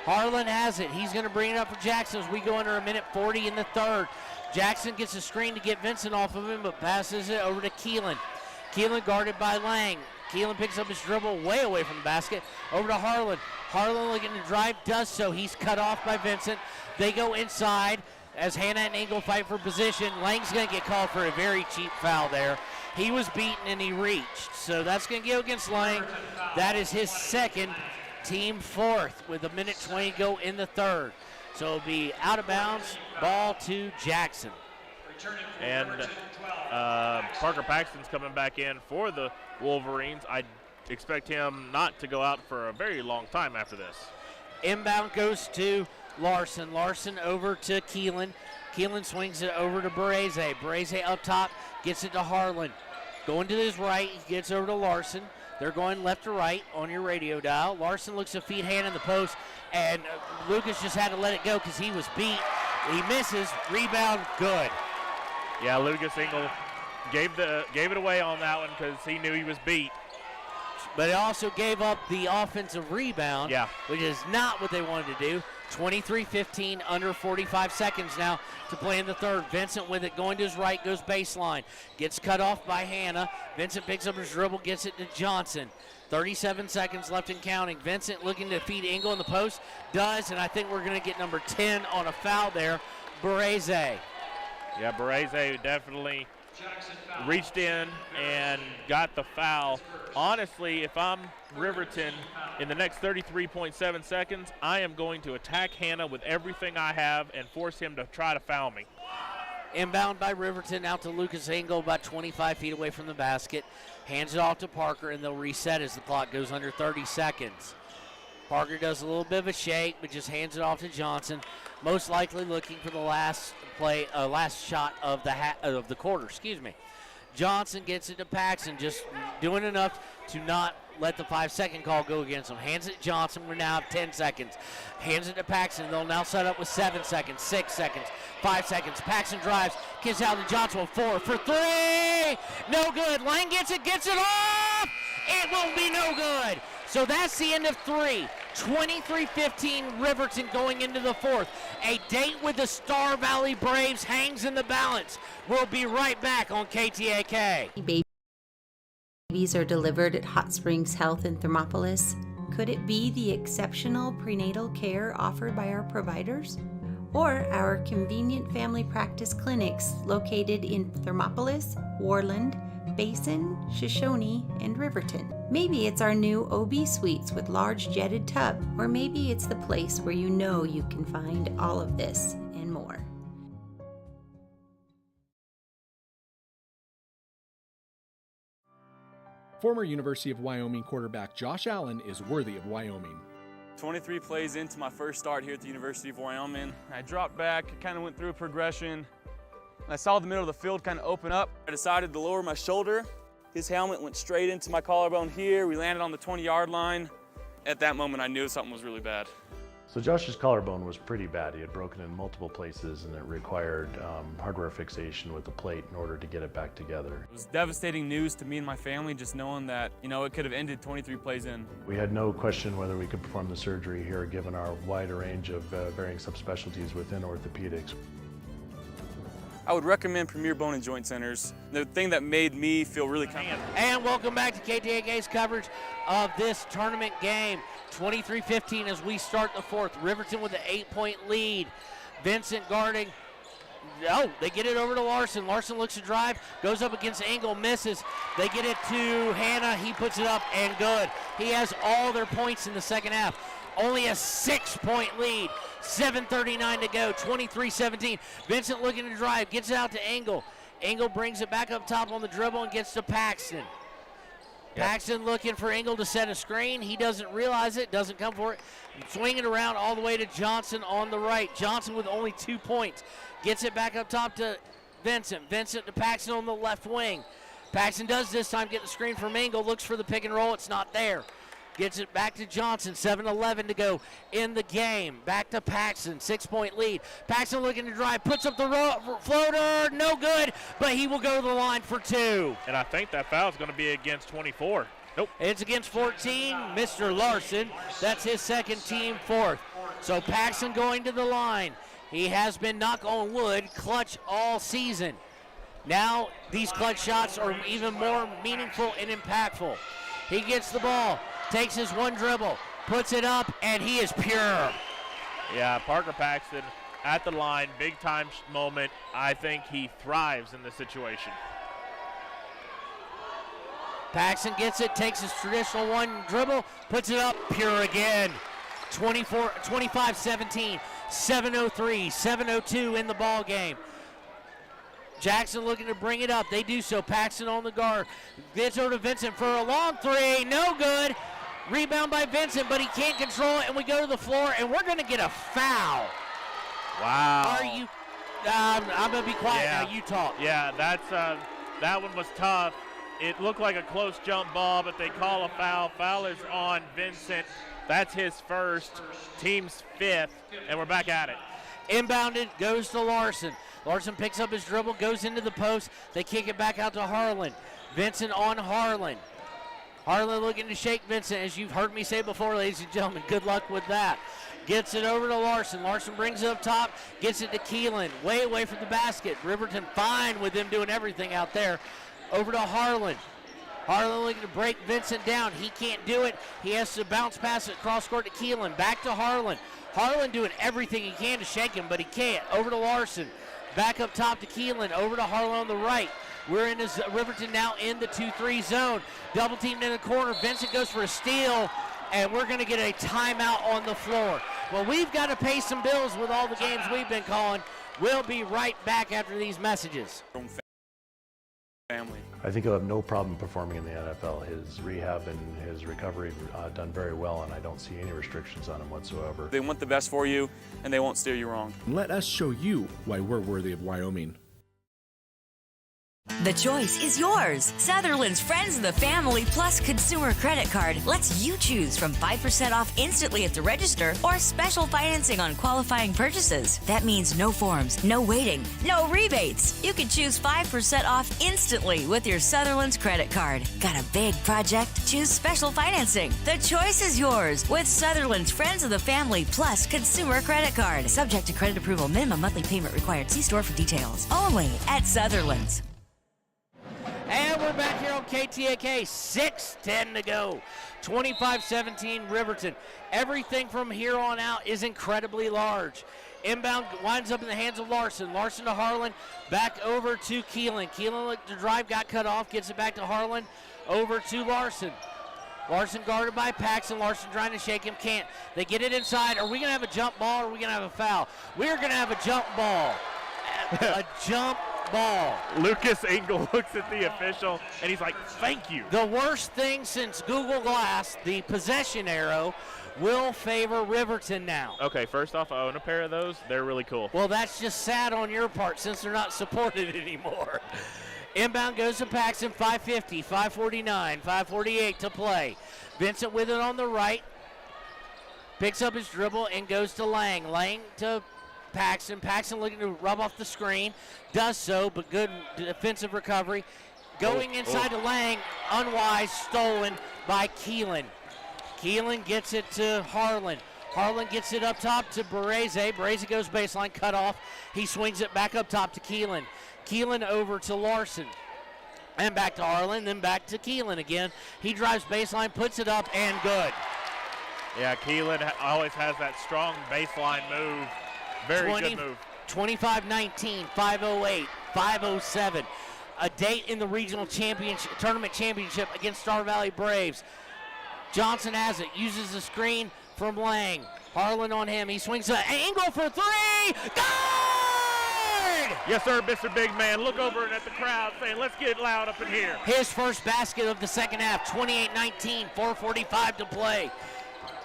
Harlan has it. He's going to bring it up for Jackson as we go under a minute 40 in the third. Jackson gets a screen to get Vincent off of him, but passes it over to Keelan. Keelan guarded by Lang. Keelan picks up his dribble way away from the basket. Over to Harlan. Harlan looking to drive, does so. He's cut off by Vincent. They go inside as Hannah and Engel fight for position. Lang's going to get called for a very cheap foul there. He was beaten and he reached. So that's going to go against Lang. That is his second, team fourth, with a minute 20 to go in the third. So it'll be out of bounds, ball to Jackson. And Parker Paxton's coming back in for the Wolverines. I expect him not to go out for a very long time after this. Inbound goes to Larson. Larson over to Keelan. Keelan swings it over to Barese. Barese up top, gets it to Harlan. Going to his right, he gets over to Larson. They're going left to right on your radio dial. Larson looks to feed Hannah in the post, and Lucas just had to let it go because he was beat. He misses, rebound, good. Yeah, Lucas Engel gave it away on that one because he knew he was beat. But it also gave up the offensive rebound, yeah, which is not what they wanted to do. 23-15, under 45 seconds now to play in the third. Vincent with it, going to his right, goes baseline. Gets cut off by Hannah. Vincent picks up his dribble, gets it to Johnson. 37 seconds left and counting. Vincent looking to feed Engel in the post. Does, and I think we're going to get number 10 on a foul there. Barese. Yeah, Barese definitely reached in and got the foul. Honestly, if I'm Riverton in the next 33.7 seconds, I am going to attack Hannah with everything I have and force him to try to foul me. Inbound by Riverton out to Lucas Engel, about 25 feet away from the basket. Hands it off to Parker, and they'll reset as the clock goes under 30 seconds. Parker does a little bit of a shake, but just hands it off to Johnson. Most likely looking for the last play, last shot of the quarter. Johnson gets it to Paxton, just doing enough to not let the 5-second call go against him. Hands it to Johnson. We now have 10 seconds. Hands it to Paxton. They'll now set up with 7 seconds, 6 seconds, 5 seconds. Paxton drives, gives out to Johnson with 4 for 3. No good. Lang gets it off. It will be no good. So that's the end of 3. 23-15 Riverton going into the fourth. A date with the Star Valley Braves hangs in the balance. We'll be right back on KTAK. Babies are delivered at Hot Springs Health in Thermopolis. Could it be the exceptional prenatal care offered by our providers? Or our convenient family practice clinics located in Thermopolis, Warland, Basin, Shoshone, and Riverton. Maybe it's our new OB suites with large jetted tub, or maybe it's the place where you know you can find all of this and more. Former University of Wyoming quarterback Josh Allen is worthy of Wyoming. 23 plays into my first start here at the University of Wyoming. I dropped back, kind of went through a progression. I saw the middle of the field kind of open up. I decided to lower my shoulder. His helmet went straight into my collarbone here. We landed on the 20-yard line. At that moment, I knew something was really bad. So Josh's collarbone was pretty bad. He had broken in multiple places, and it required hardware fixation with the plate in order to get it back together. It was devastating news to me and my family, just knowing that, it could have ended 23 plays in. We had no question whether we could perform the surgery here, given our wider range of varying subspecialties within orthopedics. I would recommend Premier Bone and Joint Centers. The thing that made me feel really comfortable. And welcome back to KTAK's coverage of this tournament game. 23-15 as we start the fourth. Riverton with an 8-point lead. Vincent guarding. Oh, they get it over to Larson. Larson looks to drive, goes up against Engel, misses. They get it to Hanna. He puts it up and good. He has all their points in the second half. Only a 6-point lead. 7:39 to go, 23-17. Vincent looking to drive, gets it out to Engel. Engel brings it back up top on the dribble and gets to Paxton. Paxton looking for Engel to set a screen. He doesn't realize it, doesn't come for it. Swing it around all the way to Johnson on the right. Johnson with only 2 points. Gets it back up top to Vincent. Vincent to Paxton on the left wing. Paxton does this time get the screen from Engel, looks for the pick and roll, it's not there. Gets it back to Johnson, 7:11 to go in the game. Back to Paxton, 6-point lead. Paxton looking to drive, puts up the floater, no good, but he will go to the line for 2. And I think that foul is going to be against 24. Nope. It's against 14, Mr. Larson. That's his second, team fourth. So Paxton going to the line. He has been, knock on wood, clutch all season. Now these clutch shots are even more meaningful and impactful. He gets the ball, takes his one dribble, puts it up, and he is pure. Yeah, Parker Paxton at the line, big time moment. I think he thrives in this situation. Paxton gets it, takes his traditional one dribble, puts it up, pure again. 25-17, 7:03, 7:02 in the ball game. Jackson looking to bring it up. They do so. Paxton on the guard. Gets over to Vincent for a long three. No good. Rebound by Vincent, but he can't control it, and we go to the floor, and we're going to get a foul. Wow. Are you? I'm going to be quiet now. You talk. Yeah, that one was tough. It looked like a close jump ball, but they call a foul. Foul is on Vincent. That's his first, team's fifth, and we're back at it. Inbounded, goes to Larson. Larson picks up his dribble, goes into the post. They kick it back out to Harlan. Vincent on Harlan. Harlan looking to shake Vincent, as you've heard me say before, ladies and gentlemen. Good luck with that. Gets it over to Larson. Larson brings it up top, gets it to Keelan, way away from the basket. Riverton fine with them doing everything out there. Over to Harlan. Harlan looking to break Vincent down. He can't do it. He has to bounce pass it cross court to Keelan. Back to Harlan. Harlan doing everything he can to shake him, but he can't. Over to Larson. Back up top to Keelan. Over to Harlan on the right. We're in this Riverton now in the 2-3 zone. Double teamed in the corner. Vincent goes for a steal, and we're going to get a timeout on the floor. Well, we've got to pay some bills with all the games we've been calling. We'll be right back after these messages. Family. I think he'll have no problem performing in the NFL. His rehab and his recovery done very well, and I don't see any restrictions on him whatsoever. They want the best for you, and they won't steer you wrong. Let us show you why we're worthy of Wyoming. The choice is yours. Sutherland's Friends of the Family Plus Consumer Credit Card lets you choose from 5% off instantly at the register or special financing on qualifying purchases. That means no forms, no waiting, no rebates. You can choose 5% off instantly with your Sutherland's credit card. Got a big project? Choose special financing. The choice is yours with Sutherland's Friends of the Family Plus Consumer Credit Card. Subject to credit approval. Minimum monthly payment required. See store for details. Only at Sutherland's. And we're back here on KTAK, 6:10 to go. 25-17 Riverton. Everything from here on out is incredibly large. Inbound winds up in the hands of Larson. Larson to Harlan, back over to Keelan. Keelan looked to drive, got cut off, gets it back to Harlan, over to Larson. Larson guarded by Paxton. Larson trying to shake him, can't. They get it inside. Are we going to have a jump ball or are we going to have a foul? We're going to have a jump ball. A jump ball. Lucas Engel looks at the official and he's like, thank you. The worst thing since Google Glass, the possession arrow, will favor Riverton now. Okay, first off, I own a pair of those. They're really cool. Well, that's just sad on your part since they're not supported anymore. Inbound goes to Paxton, 5:50, 5:49, 5:48 to play. Vincent with it on the right. picks up his dribble and goes to Lang. Lang to Paxton. Paxton looking to rub off the screen. Does so, but good defensive recovery. Going inside to Lang, unwise, stolen by Keelan. Keelan gets it to Harlan. Harlan gets it up top to Bereze. Bereze goes baseline, cut off. He swings it back up top to Keelan. Keelan over to Larson. And back to Harlan, then back to Keelan again. He drives baseline, puts it up, and good. Yeah, Keelan always has that strong baseline move. Very good move. 25-19, 5:08, 5:07. A date in the regional tournament championship against Star Valley Braves. Johnson has it, uses the screen from Lang. Harlan on him. He swings an angle for three. Good! Yes, sir, Mr. Big Man. Look over at the crowd saying, let's get it loud up in here. His first basket of the second half, 28-19, 4:45 to play.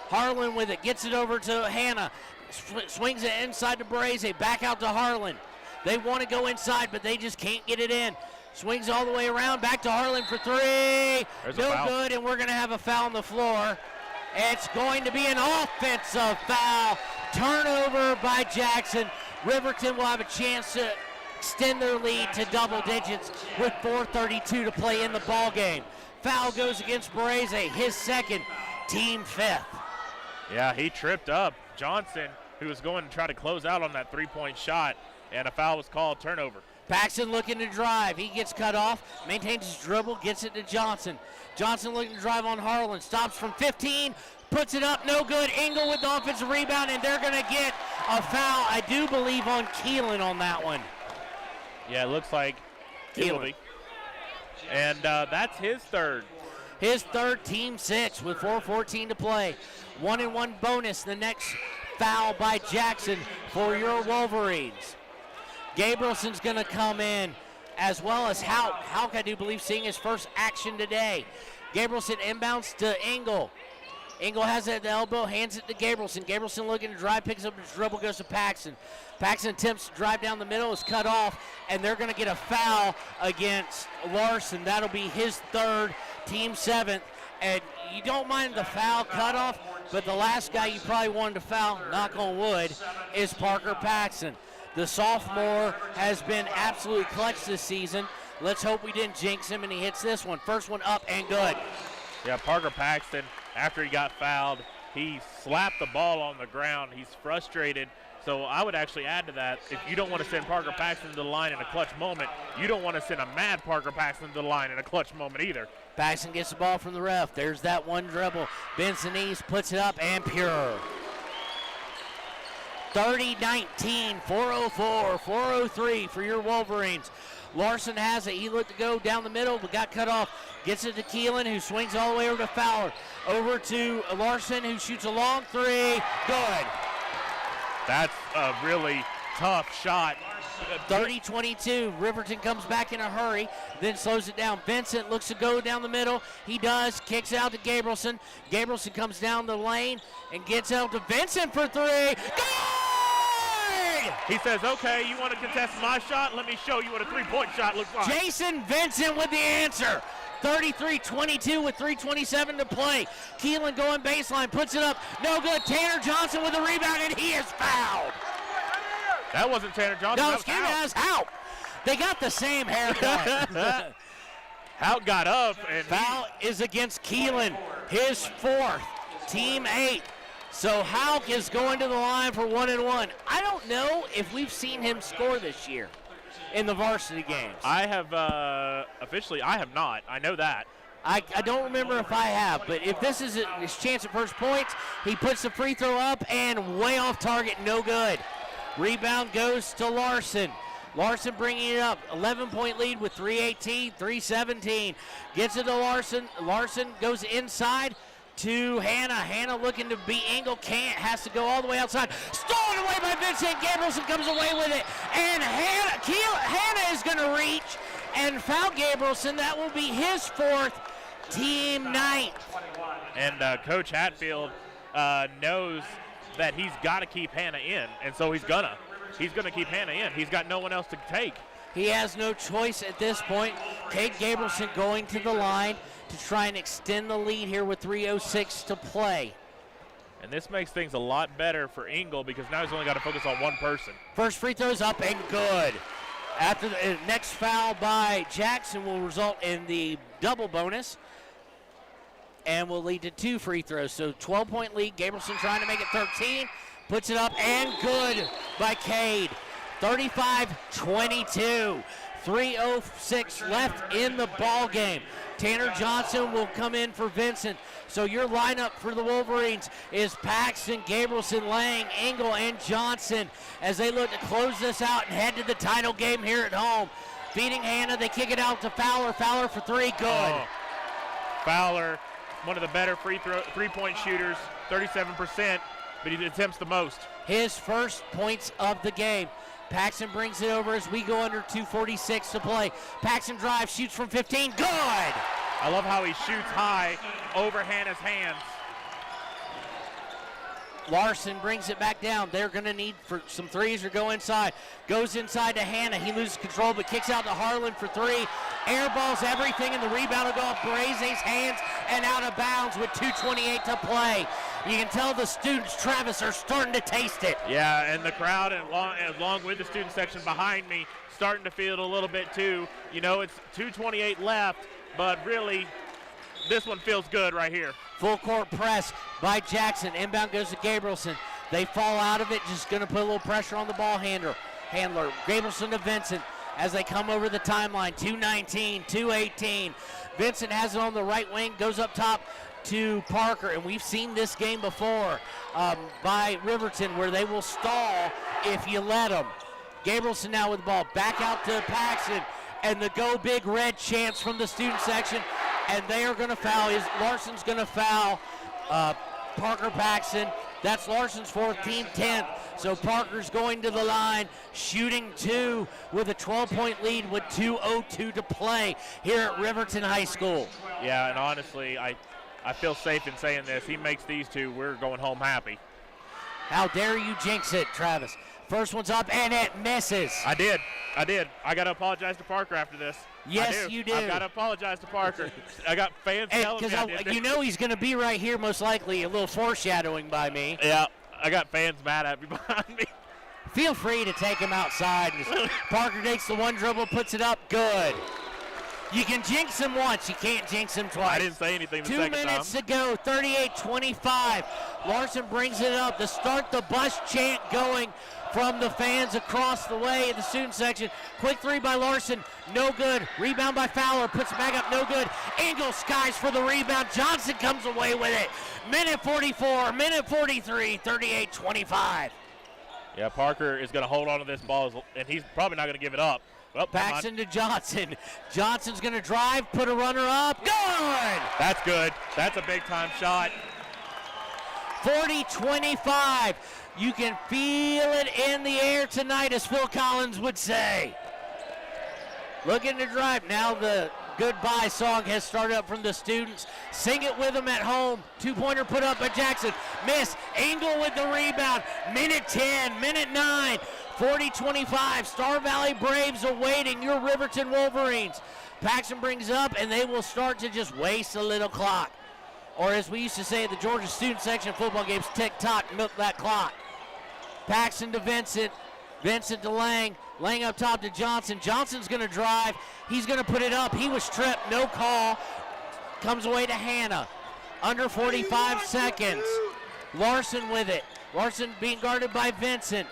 Harlan with it, gets it over to Hannah. Swings it inside to Bereze, back out to Harlan. They want to go inside, but they just can't get it in. Swings all the way around, back to Harlan for three. No good, and we're going to have a foul on the floor. It's going to be an offensive foul. Turnover by Jackson. Riverton will have a chance to extend their lead to double digits with 4:32 to play in the ball game. Foul goes against Bereze, his second, team fifth. Yeah, he tripped up Johnson, who was going to try to close out on that three-point shot, and a foul was called, turnover. Paxton looking to drive. He gets cut off, maintains his dribble, gets it to Johnson. Johnson looking to drive on Harlan. Stops from 15, puts it up, no good. Engel with the offensive rebound, and they're going to get a foul, I do believe, on Keelan on that one. Yeah, it looks like Keelan. And that's his third. His third, team six, with 4:14 to play. 1-and-1 bonus, the next foul by Jackson for your Wolverines. Gabrielson's going to come in, as well as Hauk. Hauk, I do believe, seeing his first action today. Gabrielson inbounds to Engel. Engel has it at the elbow, hands it to Gabrielson. Gabrielson looking to drive, picks up his dribble, goes to Paxton. Paxton attempts to drive down the middle, is cut off, and they're going to get a foul against Larson. That'll be his third, team seventh. And you don't mind the foul cutoff, but the last guy you probably wanted to foul, knock on wood, is Parker Paxton. The sophomore has been absolutely clutch this season. Let's hope we didn't jinx him, and he hits this one. First one up and good. Yeah, Parker Paxton, after he got fouled, he slapped the ball on the ground. He's frustrated. So I would actually add to that, if you don't want to send Parker Paxton to the line in a clutch moment, you don't want to send a mad Parker Paxton to the line in a clutch moment either. Paxton gets the ball from the ref. There's that one dribble. Benson East puts it up and pure. 30-19, 4:04, 4:03 for your Wolverines. Larson has it. He looked to go down the middle, but got cut off. Gets it to Keelan, who swings all the way over to Fowler. Over to Larson, who shoots a long three. Good. That's a really tough shot. 30-22. Riverton comes back in a hurry, then slows it down. Vincent looks to go down the middle. He does. Kicks out to Gabrielson. Gabrielson comes down the lane and gets out to Vincent for three. Good! He says, okay, you want to contest my shot? Let me show you what a three-point shot looks like. Jason Vincent with the answer. 33-22 with 3:27 to play. Keelan going baseline, puts it up. No good. Tanner Johnson with the rebound, and he is fouled. That wasn't Tanner Johnson. No, excuse me, that's Hauk. They got the same haircut. Hauk got up. And foul is against Keelan, his fourth, team 8. So Hauk is going to the line for 1-and-1. I don't know if we've seen him score this year in the varsity games. I have, officially, I have not. I know that. I don't remember if I have, but if this is his chance at first points, he puts the free throw up and way off target, no good. Rebound goes to Larson. Larson bringing it up, 11-point lead with 3:18, 3:17. Gets it to Larson. Larson goes inside to Hannah. Hannah looking to beat Engel, can't, has to go all the way outside. Stolen away by Vincent. Gabrielson comes away with it, and Hannah is going to reach and foul Gabrielson. That will be his fourth, team 9th. And Coach Hatfield knows that he's got to keep Hannah in, and so he's gonna keep Hannah in. He's got no one else to take. He has no choice at this point. Kate Gabrielson going to the line to try and extend the lead here with 3:06 to play. And this makes things a lot better for Engel because now he's only got to focus on one person. First free throw's up and good. After the next foul by Jackson will result in the double bonus and will lead to 2 free throws. So 12-point lead. Gabrielson trying to make it 13. Puts it up and good by Cade. 35-22. 3:06 left in the ball game. Tanner Johnson will come in for Vincent. So your lineup for the Wolverines is Paxton, Gabrielson, Lang, Engel, and Johnson as they look to close this out and head to the title game here at home. Feeding Hannah, they kick it out to Fowler. Fowler for 3, good. Oh. Fowler, one of the better three-point shooters, 37%, but he attempts the most. His first points of the game. Paxton brings it over as we go under 2:46 to play. Paxton drives, shoots from 15, good! I love how he shoots high over Hannah's hands. Larson brings it back down. They're going to need for some threes or go inside. Goes inside to Hannah. He loses control but kicks out to Harlan for 3. Airballs everything and the rebound will go off Braze's hands and out of bounds with 2:28 to play. You can tell the students, Travis, are starting to taste it. Yeah, and the crowd, along with the student section behind me, starting to feel it a little bit too. You know, it's 2:28 left, but really, this one feels good right here. Full court press by Jackson. Inbound goes to Gabrielson. They fall out of it, just going to put a little pressure on the ball handler. Gabrielson to Vincent as they come over the timeline. 2:19, 2:18. Vincent has it on the right wing, goes up top to Parker, and we've seen this game before by Riverton where they will stall if you let them. Gabrielson now with the ball, back out to Paxton, and the go big red chants from the student section, and they are going to foul. Larson's going to foul Parker Paxton. That's Larson's 4th, team 10th. So Parker's going to the line, shooting 2 with a 12-point lead with 2:02 to play here at Riverton High School. Yeah, and honestly, I feel safe in saying this. He makes these 2, we're going home happy. How dare you jinx it, Travis. First one's up, and it misses. I did. I got to apologize to Parker after this. Yes, you do. I've got to apologize to Parker. I got fans telling me I did. You know he's going to be right here most likely, a little foreshadowing by me. Yeah, I got fans mad at me behind me. Feel free to take him outside. Parker takes the one dribble, puts it up, good. You can jinx him once, you can't jinx him twice. I didn't say anything the second time. 2 minutes to go, 38-25. Larson brings it up to start the bus chant going from the fans across the way in the student section. Quick 3 by Larson, no good. Rebound by Fowler, puts it back up, no good. Engel skies for the rebound. Johnson comes away with it. Minute 44, minute 43, 38-25. Yeah, Parker is going to hold on to this ball, and he's probably not going to give it up. Well, Paxton to Johnson. Johnson's going to drive, put a runner up. Good! That's good. That's a big-time shot. 40-25. You can feel it in the air tonight, as Phil Collins would say. Looking to drive. Now the goodbye song has started up from the students. Sing it with them at home. 2-pointer put up by Jackson. Miss. Engel with the rebound. Minute 10, minute 9. 40-25. Star Valley Braves awaiting your Riverton Wolverines. Paxton brings up, and they will start to just waste a little clock. Or as we used to say at the Georgia student section football games, tick-tock, milk that clock. Paxton to Vincent. Vincent to Lang. Lang up top to Johnson. Johnson's going to drive. He's going to put it up. He was tripped. No call. Comes away to Hannah. Under 45 seconds. Larson with it. Larson being guarded by Vincent.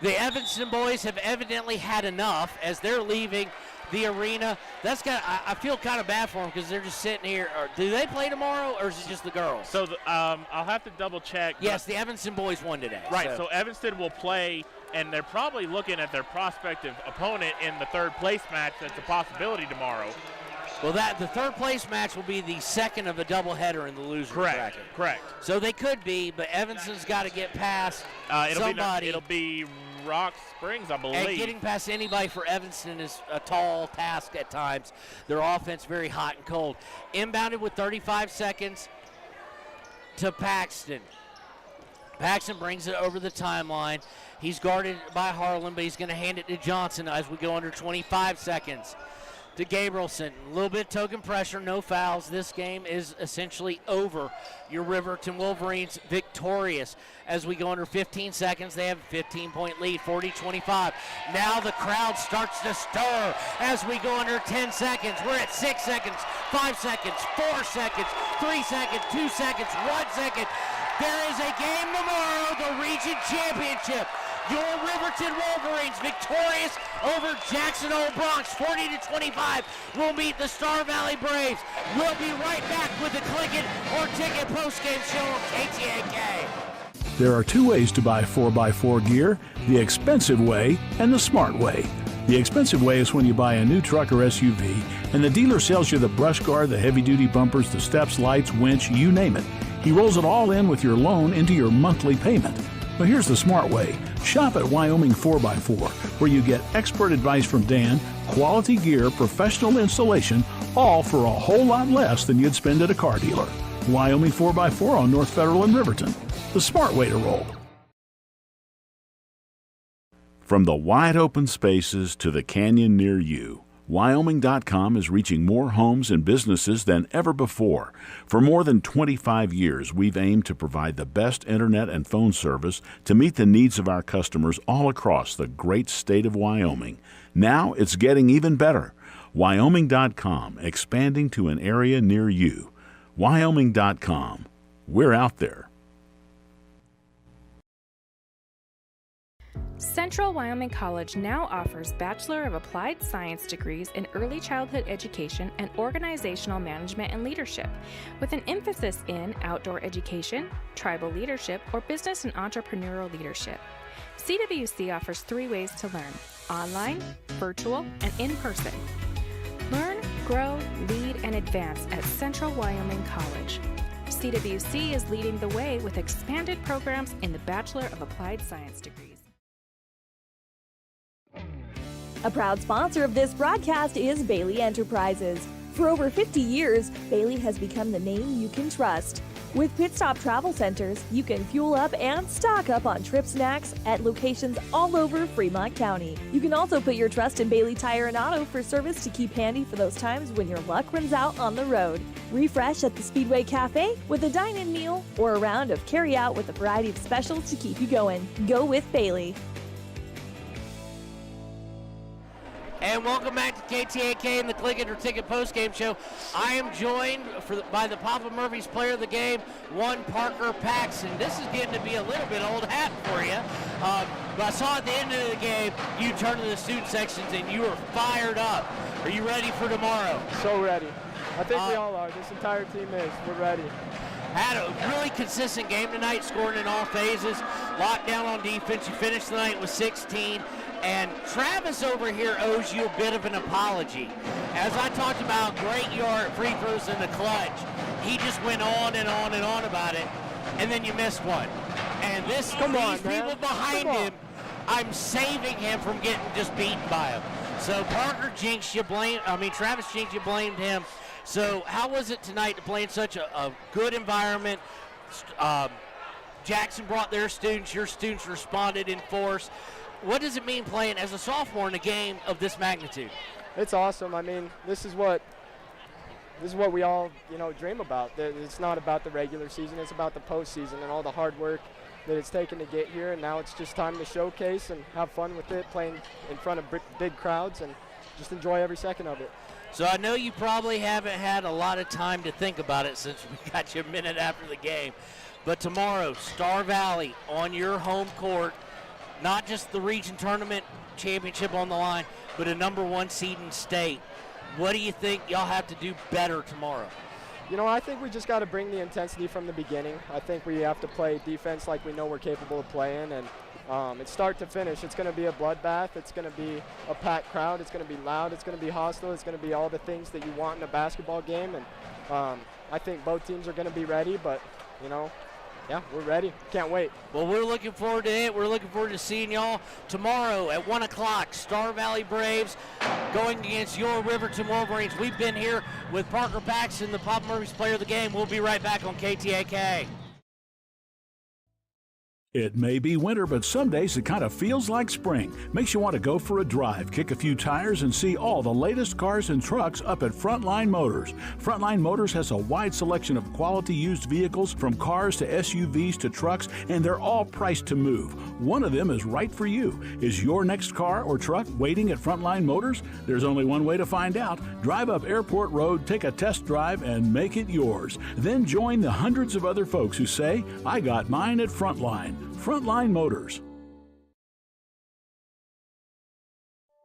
The Evanston boys have evidently had enough as they're leaving the arena. I feel kind of bad for them because they're just sitting here. Do they play tomorrow, or is it just the girls? So I'll have to double check. Yes, the Evanston boys won today. Right, so Evanston will play, and they're probably looking at their prospective opponent in the third place match. That's a possibility tomorrow. Well, the third place match will be the second of a doubleheader in the loser bracket. Correct. So they could be, but Evanston's got to get past somebody. It'll be Rock Springs, I believe. And getting past anybody for Evanston is a tall task at times. Their offense very hot and cold. Inbounded with 35 seconds to Paxton. Paxton brings it over the timeline. He's guarded by Harlan, but he's going to hand it to Johnson as we go under 25 seconds. to Gabrielson. A little bit token pressure, no fouls. This game is essentially over. Your Riverton Wolverines victorious. As we go under 15 seconds, they have a 15-point lead, 40-25. Now the crowd starts to stir as we go under 10 seconds. We're at 6 seconds, 5 seconds, 4 seconds, 3 seconds, 2 seconds, 1 second. There is a game tomorrow, the region championship. Your Riverton Wolverines victorious over Jackson Hole Bronx, 40-25. We'll meet the Star Valley Braves. We'll be right back with the Click It or Ticket postgame show on KTAK. There are two ways to buy 4x4 gear, the expensive way and the smart way. The expensive way is when you buy a new truck or SUV and the dealer sells you the brush guard, the heavy-duty bumpers, the steps, lights, winch, you name it. He rolls it all in with your loan into your monthly payment. But here's the smart way. Shop at Wyoming 4x4, where you get expert advice from Dan, quality gear, professional installation, all for a whole lot less than you'd spend at a car dealer. Wyoming 4x4 on North Federal in Riverton. The smart way to roll. From the wide open spaces to the canyon near you, Wyoming.com is reaching more homes and businesses than ever before. For more than 25 years, we've aimed to provide the best internet and phone service to meet the needs of our customers all across the great state of Wyoming. Now it's getting even better. Wyoming.com, expanding to an area near you. Wyoming.com. We're out there. Central Wyoming College now offers Bachelor of Applied Science degrees in Early Childhood Education and Organizational Management and Leadership, with an emphasis in outdoor education, tribal leadership, or business and entrepreneurial leadership. CWC offers 3 ways to learn: online, virtual, and in person. Learn, grow, lead, and advance at Central Wyoming College. CWC is leading the way with expanded programs in the Bachelor of Applied Science degrees. A proud sponsor of this broadcast is Bailey Enterprises. For over 50 years, Bailey has become the name you can trust. With Pit Stop Travel Centers, you can fuel up and stock up on trip snacks at locations all over Fremont County. You can also put your trust in Bailey Tire and Auto for service to keep handy for those times when your luck runs out on the road. Refresh at the Speedway Cafe with a dine-in meal or a round of carry-out with a variety of specials to keep you going. Go with Bailey. And welcome back to KTAK and the Click It or Ticket postgame show. I am joined by the Papa Murphy's player of the game, one Parker Paxson. This is getting to be a little bit old hat for you. But I saw at the end of the game, you turn to the student sections and you were fired up. Are you ready for tomorrow? So ready. I think we all are. This entire team is. We're ready. Had a really consistent game tonight, scoring in all phases. Locked down on defense. You finished the night with 16. And Travis over here owes you a bit of an apology. As I talked about, great yard, free throws in the clutch. He just went on and on and on about it, and then you missed one. And these people behind him, I'm saving him from getting just beaten by him. So Parker jinxed you, Travis jinxed you, blamed him. So how was it tonight to play in such a good environment? Jackson brought their students. Your students responded in force. What does it mean playing as a sophomore in a game of this magnitude? It's awesome. I mean, this is what we all, dream about. It's not about the regular season. It's about the postseason and all the hard work that it's taken to get here. And now it's just time to showcase and have fun with it, playing in front of big crowds and just enjoy every second of it. So I know you probably haven't had a lot of time to think about it since we got you a minute after the game. But tomorrow, Star Valley on your home court. Not just the region tournament championship on the line, but a #1 seed in state. What do you think y'all have to do better tomorrow? I think we just got to bring the intensity from the beginning. I think we have to play defense like we know we're capable of playing, and it's start to finish. It's going to be a bloodbath. It's going to be a packed crowd. It's going to be loud. It's going to be hostile. It's going to be all the things that you want in a basketball game, and I think both teams are going to be ready, but, yeah, we're ready. Can't wait. Well, we're looking forward to it. We're looking forward to seeing y'all tomorrow at 1 o'clock. Star Valley Braves going against your Riverton Wolverines. We've been here with Parker Paxson, the Papa Murphy's player of the game. We'll be right back on KTAK. It may be winter, but some days it kind of feels like spring. Makes you want to go for a drive, kick a few tires, and see all the latest cars and trucks up at Frontline Motors. Frontline Motors has a wide selection of quality used vehicles, from cars to SUVs to trucks, and they're all priced to move. One of them is right for you. Is your next car or truck waiting at Frontline Motors? There's only one way to find out. Drive up Airport Road, take a test drive, and make it yours. Then join the hundreds of other folks who say, I got mine at Frontline. Frontline Motors.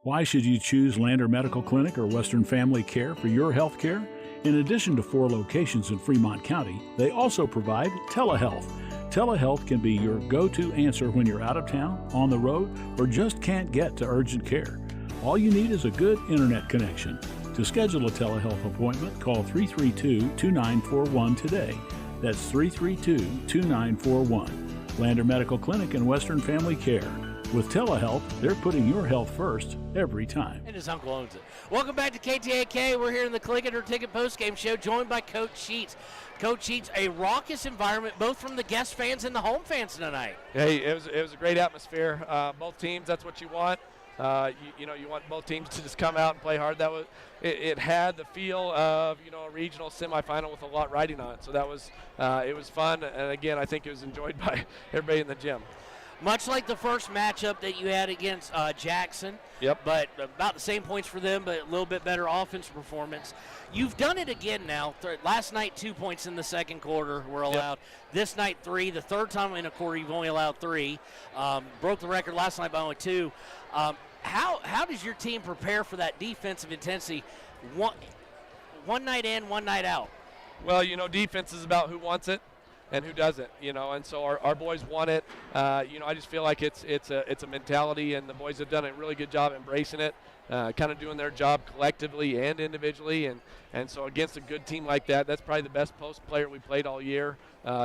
Why should you choose Lander Medical Clinic or Western Family Care for your health care? In addition to 4 locations in Fremont County, they also provide telehealth. Telehealth can be your go-to answer when you're out of town, on the road, or just can't get to urgent care. All you need is a good internet connection. To schedule a telehealth appointment, call 332-2941 today. That's 332-2941. Lander Medical Clinic and Western Family Care. With telehealth, they're putting your health first every time. And his uncle owns it. Welcome back to KTAK. We're here in the Click It or Ticket postgame show, joined by Coach Sheets. Coach Sheets, a raucous environment, both from the guest fans and the home fans tonight. Hey, it was a great atmosphere. Both teams, that's what you want. You want both teams to just come out and play hard. It had the feel of a regional semifinal with a lot riding on it. So that was it was fun, and again, I think it was enjoyed by everybody in the gym. Much like the first matchup that you had against Jackson. Yep. But about the same points for them, but a little bit better offensive performance. You've done it again now. Last night, 2 points in the second quarter were allowed. Yep. This night, 3. The third time in a quarter, you've only allowed 3. Broke the record last night by only 2. How does your team prepare for that defensive intensity one night in, one night out? Well, defense is about who wants it and who doesn't, and so our boys want it. I just feel like it's a mentality, and the boys have done a really good job embracing it, kind of doing their job collectively and individually, and so against a good team like that, that's probably the best post player we played all year.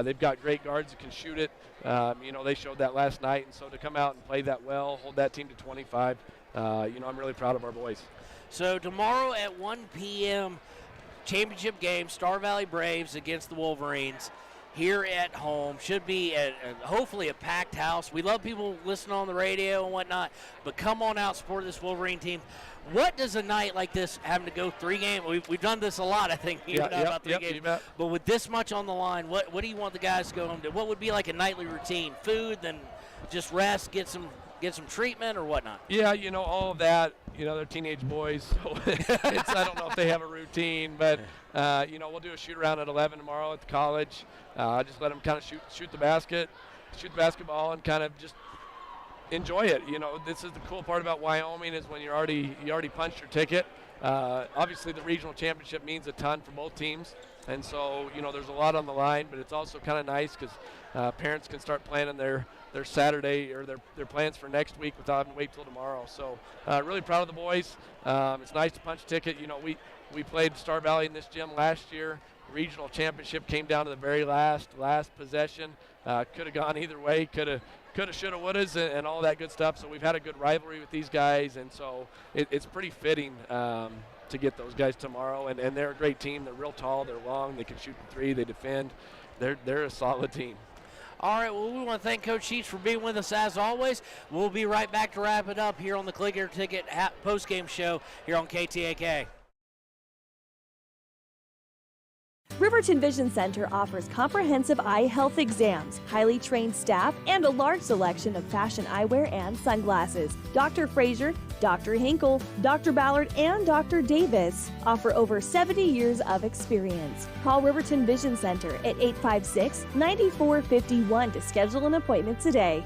They've got great guards that can shoot it. They showed that last night, and so to come out and play that well, hold that team to 25, I'm really proud of our boys. So tomorrow at 1 p.m., championship game, Star Valley Braves against the Wolverines. Here at home, should be hopefully a packed house. We love people listening on the radio and whatnot, but come on out, support this Wolverine team. What does a night like this, having to go 3 games, we've done this a lot, I think, about 3 games, but with this much on the line, what do you want the guys to go home to? What would be like a nightly routine? Food, then just rest, get some treatment or whatnot? Yeah, all of that. They're teenage boys, so I don't know if they have a routine, but we'll do a shoot around at 11 tomorrow at the college. Just let them kind of shoot the basketball, and kind of just enjoy it. This is the cool part about Wyoming, is when you already punched your ticket. Obviously, the regional championship means a ton for both teams, and so there's a lot on the line. But it's also kind of nice because parents can start planning their Saturday or their plans for next week without having to wait till tomorrow. So really proud of the boys. It's nice to punch a ticket. We played Star Valley in this gym last year. Regional championship came down to the very last possession. Could have gone either way. Could have, should have, would have, and all that good stuff. So we've had a good rivalry with these guys, and so it's pretty fitting to get those guys tomorrow. And they're a great team. They're real tall. They're long. They can shoot the 3. They defend. They're a solid team. All right, well, we want to thank Coach Sheets for being with us as always. We'll be right back to wrap it up here on the Click It or Ticket postgame show here on KTAK. Riverton Vision Center offers comprehensive eye health exams, highly trained staff, and a large selection of fashion eyewear and sunglasses. Dr. Frazier, Dr. Hinkle, Dr. Ballard, and Dr. Davis offer over 70 years of experience. Call Riverton Vision Center at 856-9451 to schedule an appointment today.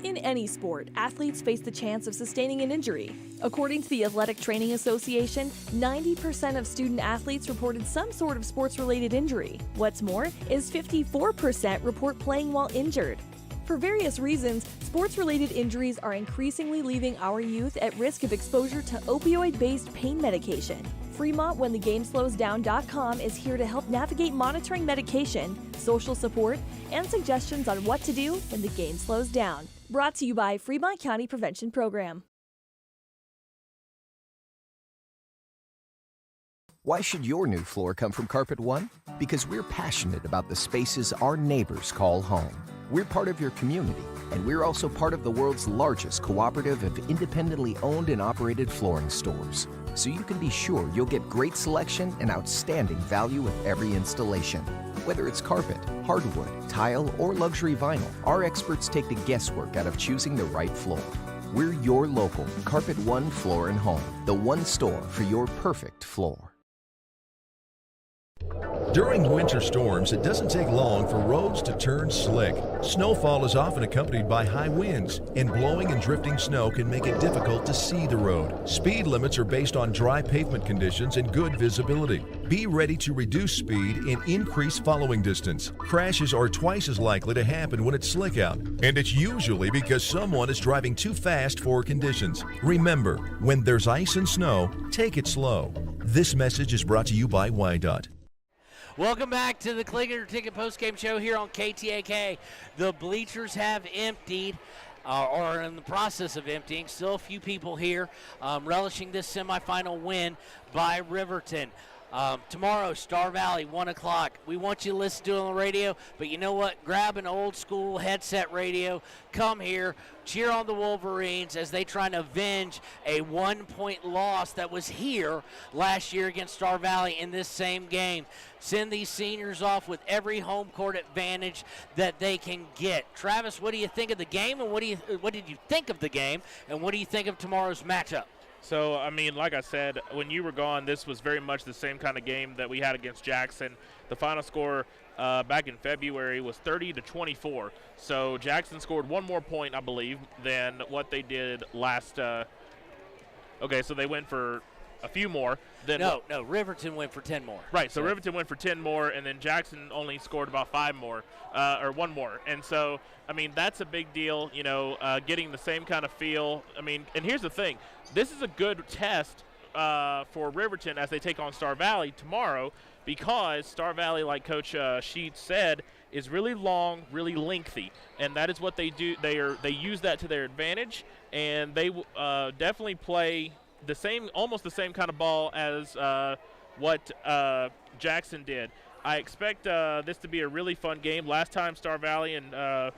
In any sport, athletes face the chance of sustaining an injury. According to the Athletic Training Association, 90% of student athletes reported some sort of sports-related injury. What's more, is 54% report playing while injured. For various reasons, sports-related injuries are increasingly leaving our youth at risk of exposure to opioid-based pain medication. Fremont WhenTheGameSlowsDown.com is here to help navigate monitoring medication, social support, and suggestions on what to do when the game slows down. Brought to you by Fremont County Prevention Program. Why should your new floor come from Carpet One? Because we're passionate about the spaces our neighbors call home. We're part of your community, and we're also part of the world's largest cooperative of independently owned and operated flooring stores. So you can be sure you'll get great selection and outstanding value with every installation. Whether it's carpet, hardwood, tile, or luxury vinyl, our experts take the guesswork out of choosing the right floor. We're your local Carpet One Floor and Home, the one store for your perfect floor. During winter storms, it doesn't take long for roads to turn slick. Snowfall is often accompanied by high winds, and blowing and drifting snow can make it difficult to see the road. Speed limits are based on dry pavement conditions and good visibility. Be ready to reduce speed and increase following distance. Crashes are twice as likely to happen when it's slick out, and it's usually because someone is driving too fast for conditions. Remember, when there's ice and snow, take it slow. This message is brought to you by WyoToday. Welcome back to the Clicker Ticket Postgame Show here on KTAK. The bleachers have emptied, or are in the process of emptying. Still a few people here relishing this semifinal win by Riverton. Tomorrow, Star Valley, 1 o'clock. We want you to listen to it on the radio, but you know what? Grab an old school headset radio, come here, cheer on the Wolverines as they try to avenge a 1-point loss that was here last year against Star Valley in this same game. Send these seniors off with every home court advantage that they can get. Travis, what do you think of the game, and what did you think of the game, and what do you think of tomorrow's matchup? So, I mean, like I said, when you were gone, this was very much the same kind of game that we had against Jackson. The final score back in February was 30-24. So Jackson scored one more point, I believe, than what they did last. Okay, so they went for a few more. No, Riverton went for 10 more. Right, so Riverton went for 10 more, and then Jackson only scored about 5 more, or 1 more. And so, I mean, that's a big deal, you know, getting the same kind of feel. I mean, and here's the thing. This is a good test for Riverton as they take on Star Valley tomorrow, because Star Valley, like Coach Sheets said, is really long, really lengthy, and that is what they do. They use that to their advantage, and they definitely play almost the same kind of ball as what Jackson did. I expect this to be a really fun game. Last time Star Valley and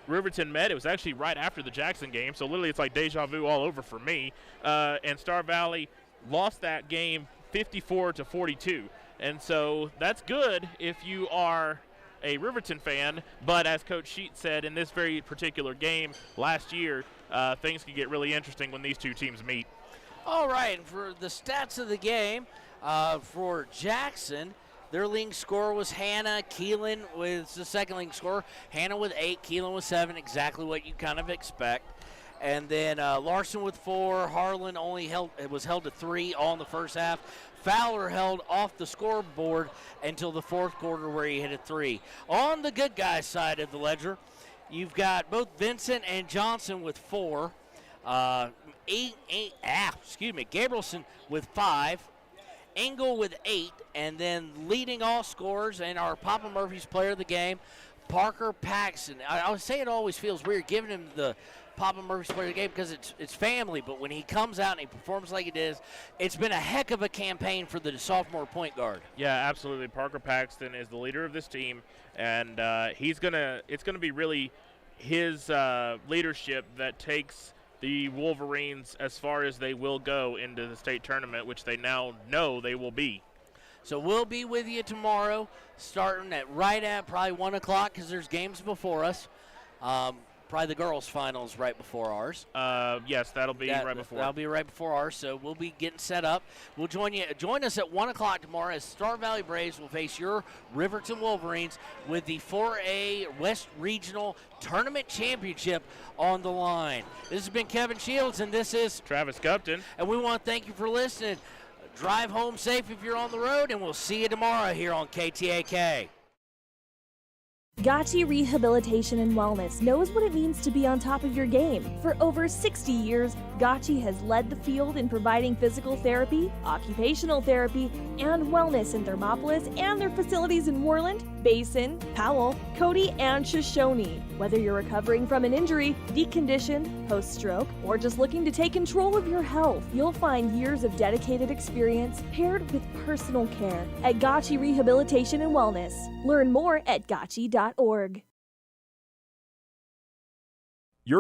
Riverton met, it was actually right after the Jackson game, so literally it's like deja vu all over for me. And Star Valley lost that game 54-42, and so that's good if you are a Riverton fan, but as Coach Sheets said, in this very particular game last year, things could get really interesting when these two teams meet. All right, and for the stats of the game, for Jackson, their leading scorer was Hannah. Keelan was the second leading scorer. Hannah with 8, Keelan with 7, exactly what you kind of expect. And then Larson with 4. Harlan was held to 3 all in the first half. Fowler held off the scoreboard until the fourth quarter where he hit a 3. On the good guys side of the ledger, you've got both Vincent and Johnson with 4. Gabrielson with 5, Engel with 8, and then leading all scorers and our Papa Murphy's player of the game, Parker Paxton. I would say it always feels weird giving him the Papa Murphy's player of the game because it's family, but when he comes out and he performs like it is, it's been a heck of a campaign for the sophomore point guard. Yeah, absolutely. Parker Paxton is the leader of this team, and it's gonna be really his leadership that takes the Wolverines as far as they will go into the state tournament, which they now know they will be. So we'll be with you tomorrow, starting right at probably 1 o'clock because there's games before us. Probably the girls' finals right before ours. Yes, that'll be right before. That'll be right before ours, so we'll be getting set up. We'll join us at 1 o'clock tomorrow as Star Valley Braves will face your Riverton Wolverines with the 4A West Regional Tournament Championship on the line. This has been Kevin Shields, and this is Travis Gupton. And we want to thank you for listening. Drive home safe if you're on the road, and we'll see you tomorrow here on KTAK. Gotchi Rehabilitation and Wellness knows what it means to be on top of your game. For over 60 years, Gotchi has led the field in providing physical therapy, occupational therapy, and wellness in Thermopolis and their facilities in Worland, Basin, Powell, Cody, and Shoshone. Whether you're recovering from an injury, deconditioned, post-stroke, or just looking to take control of your health, you'll find years of dedicated experience paired with personal care at Gotchi Rehabilitation and Wellness. Learn more at gotchi.org.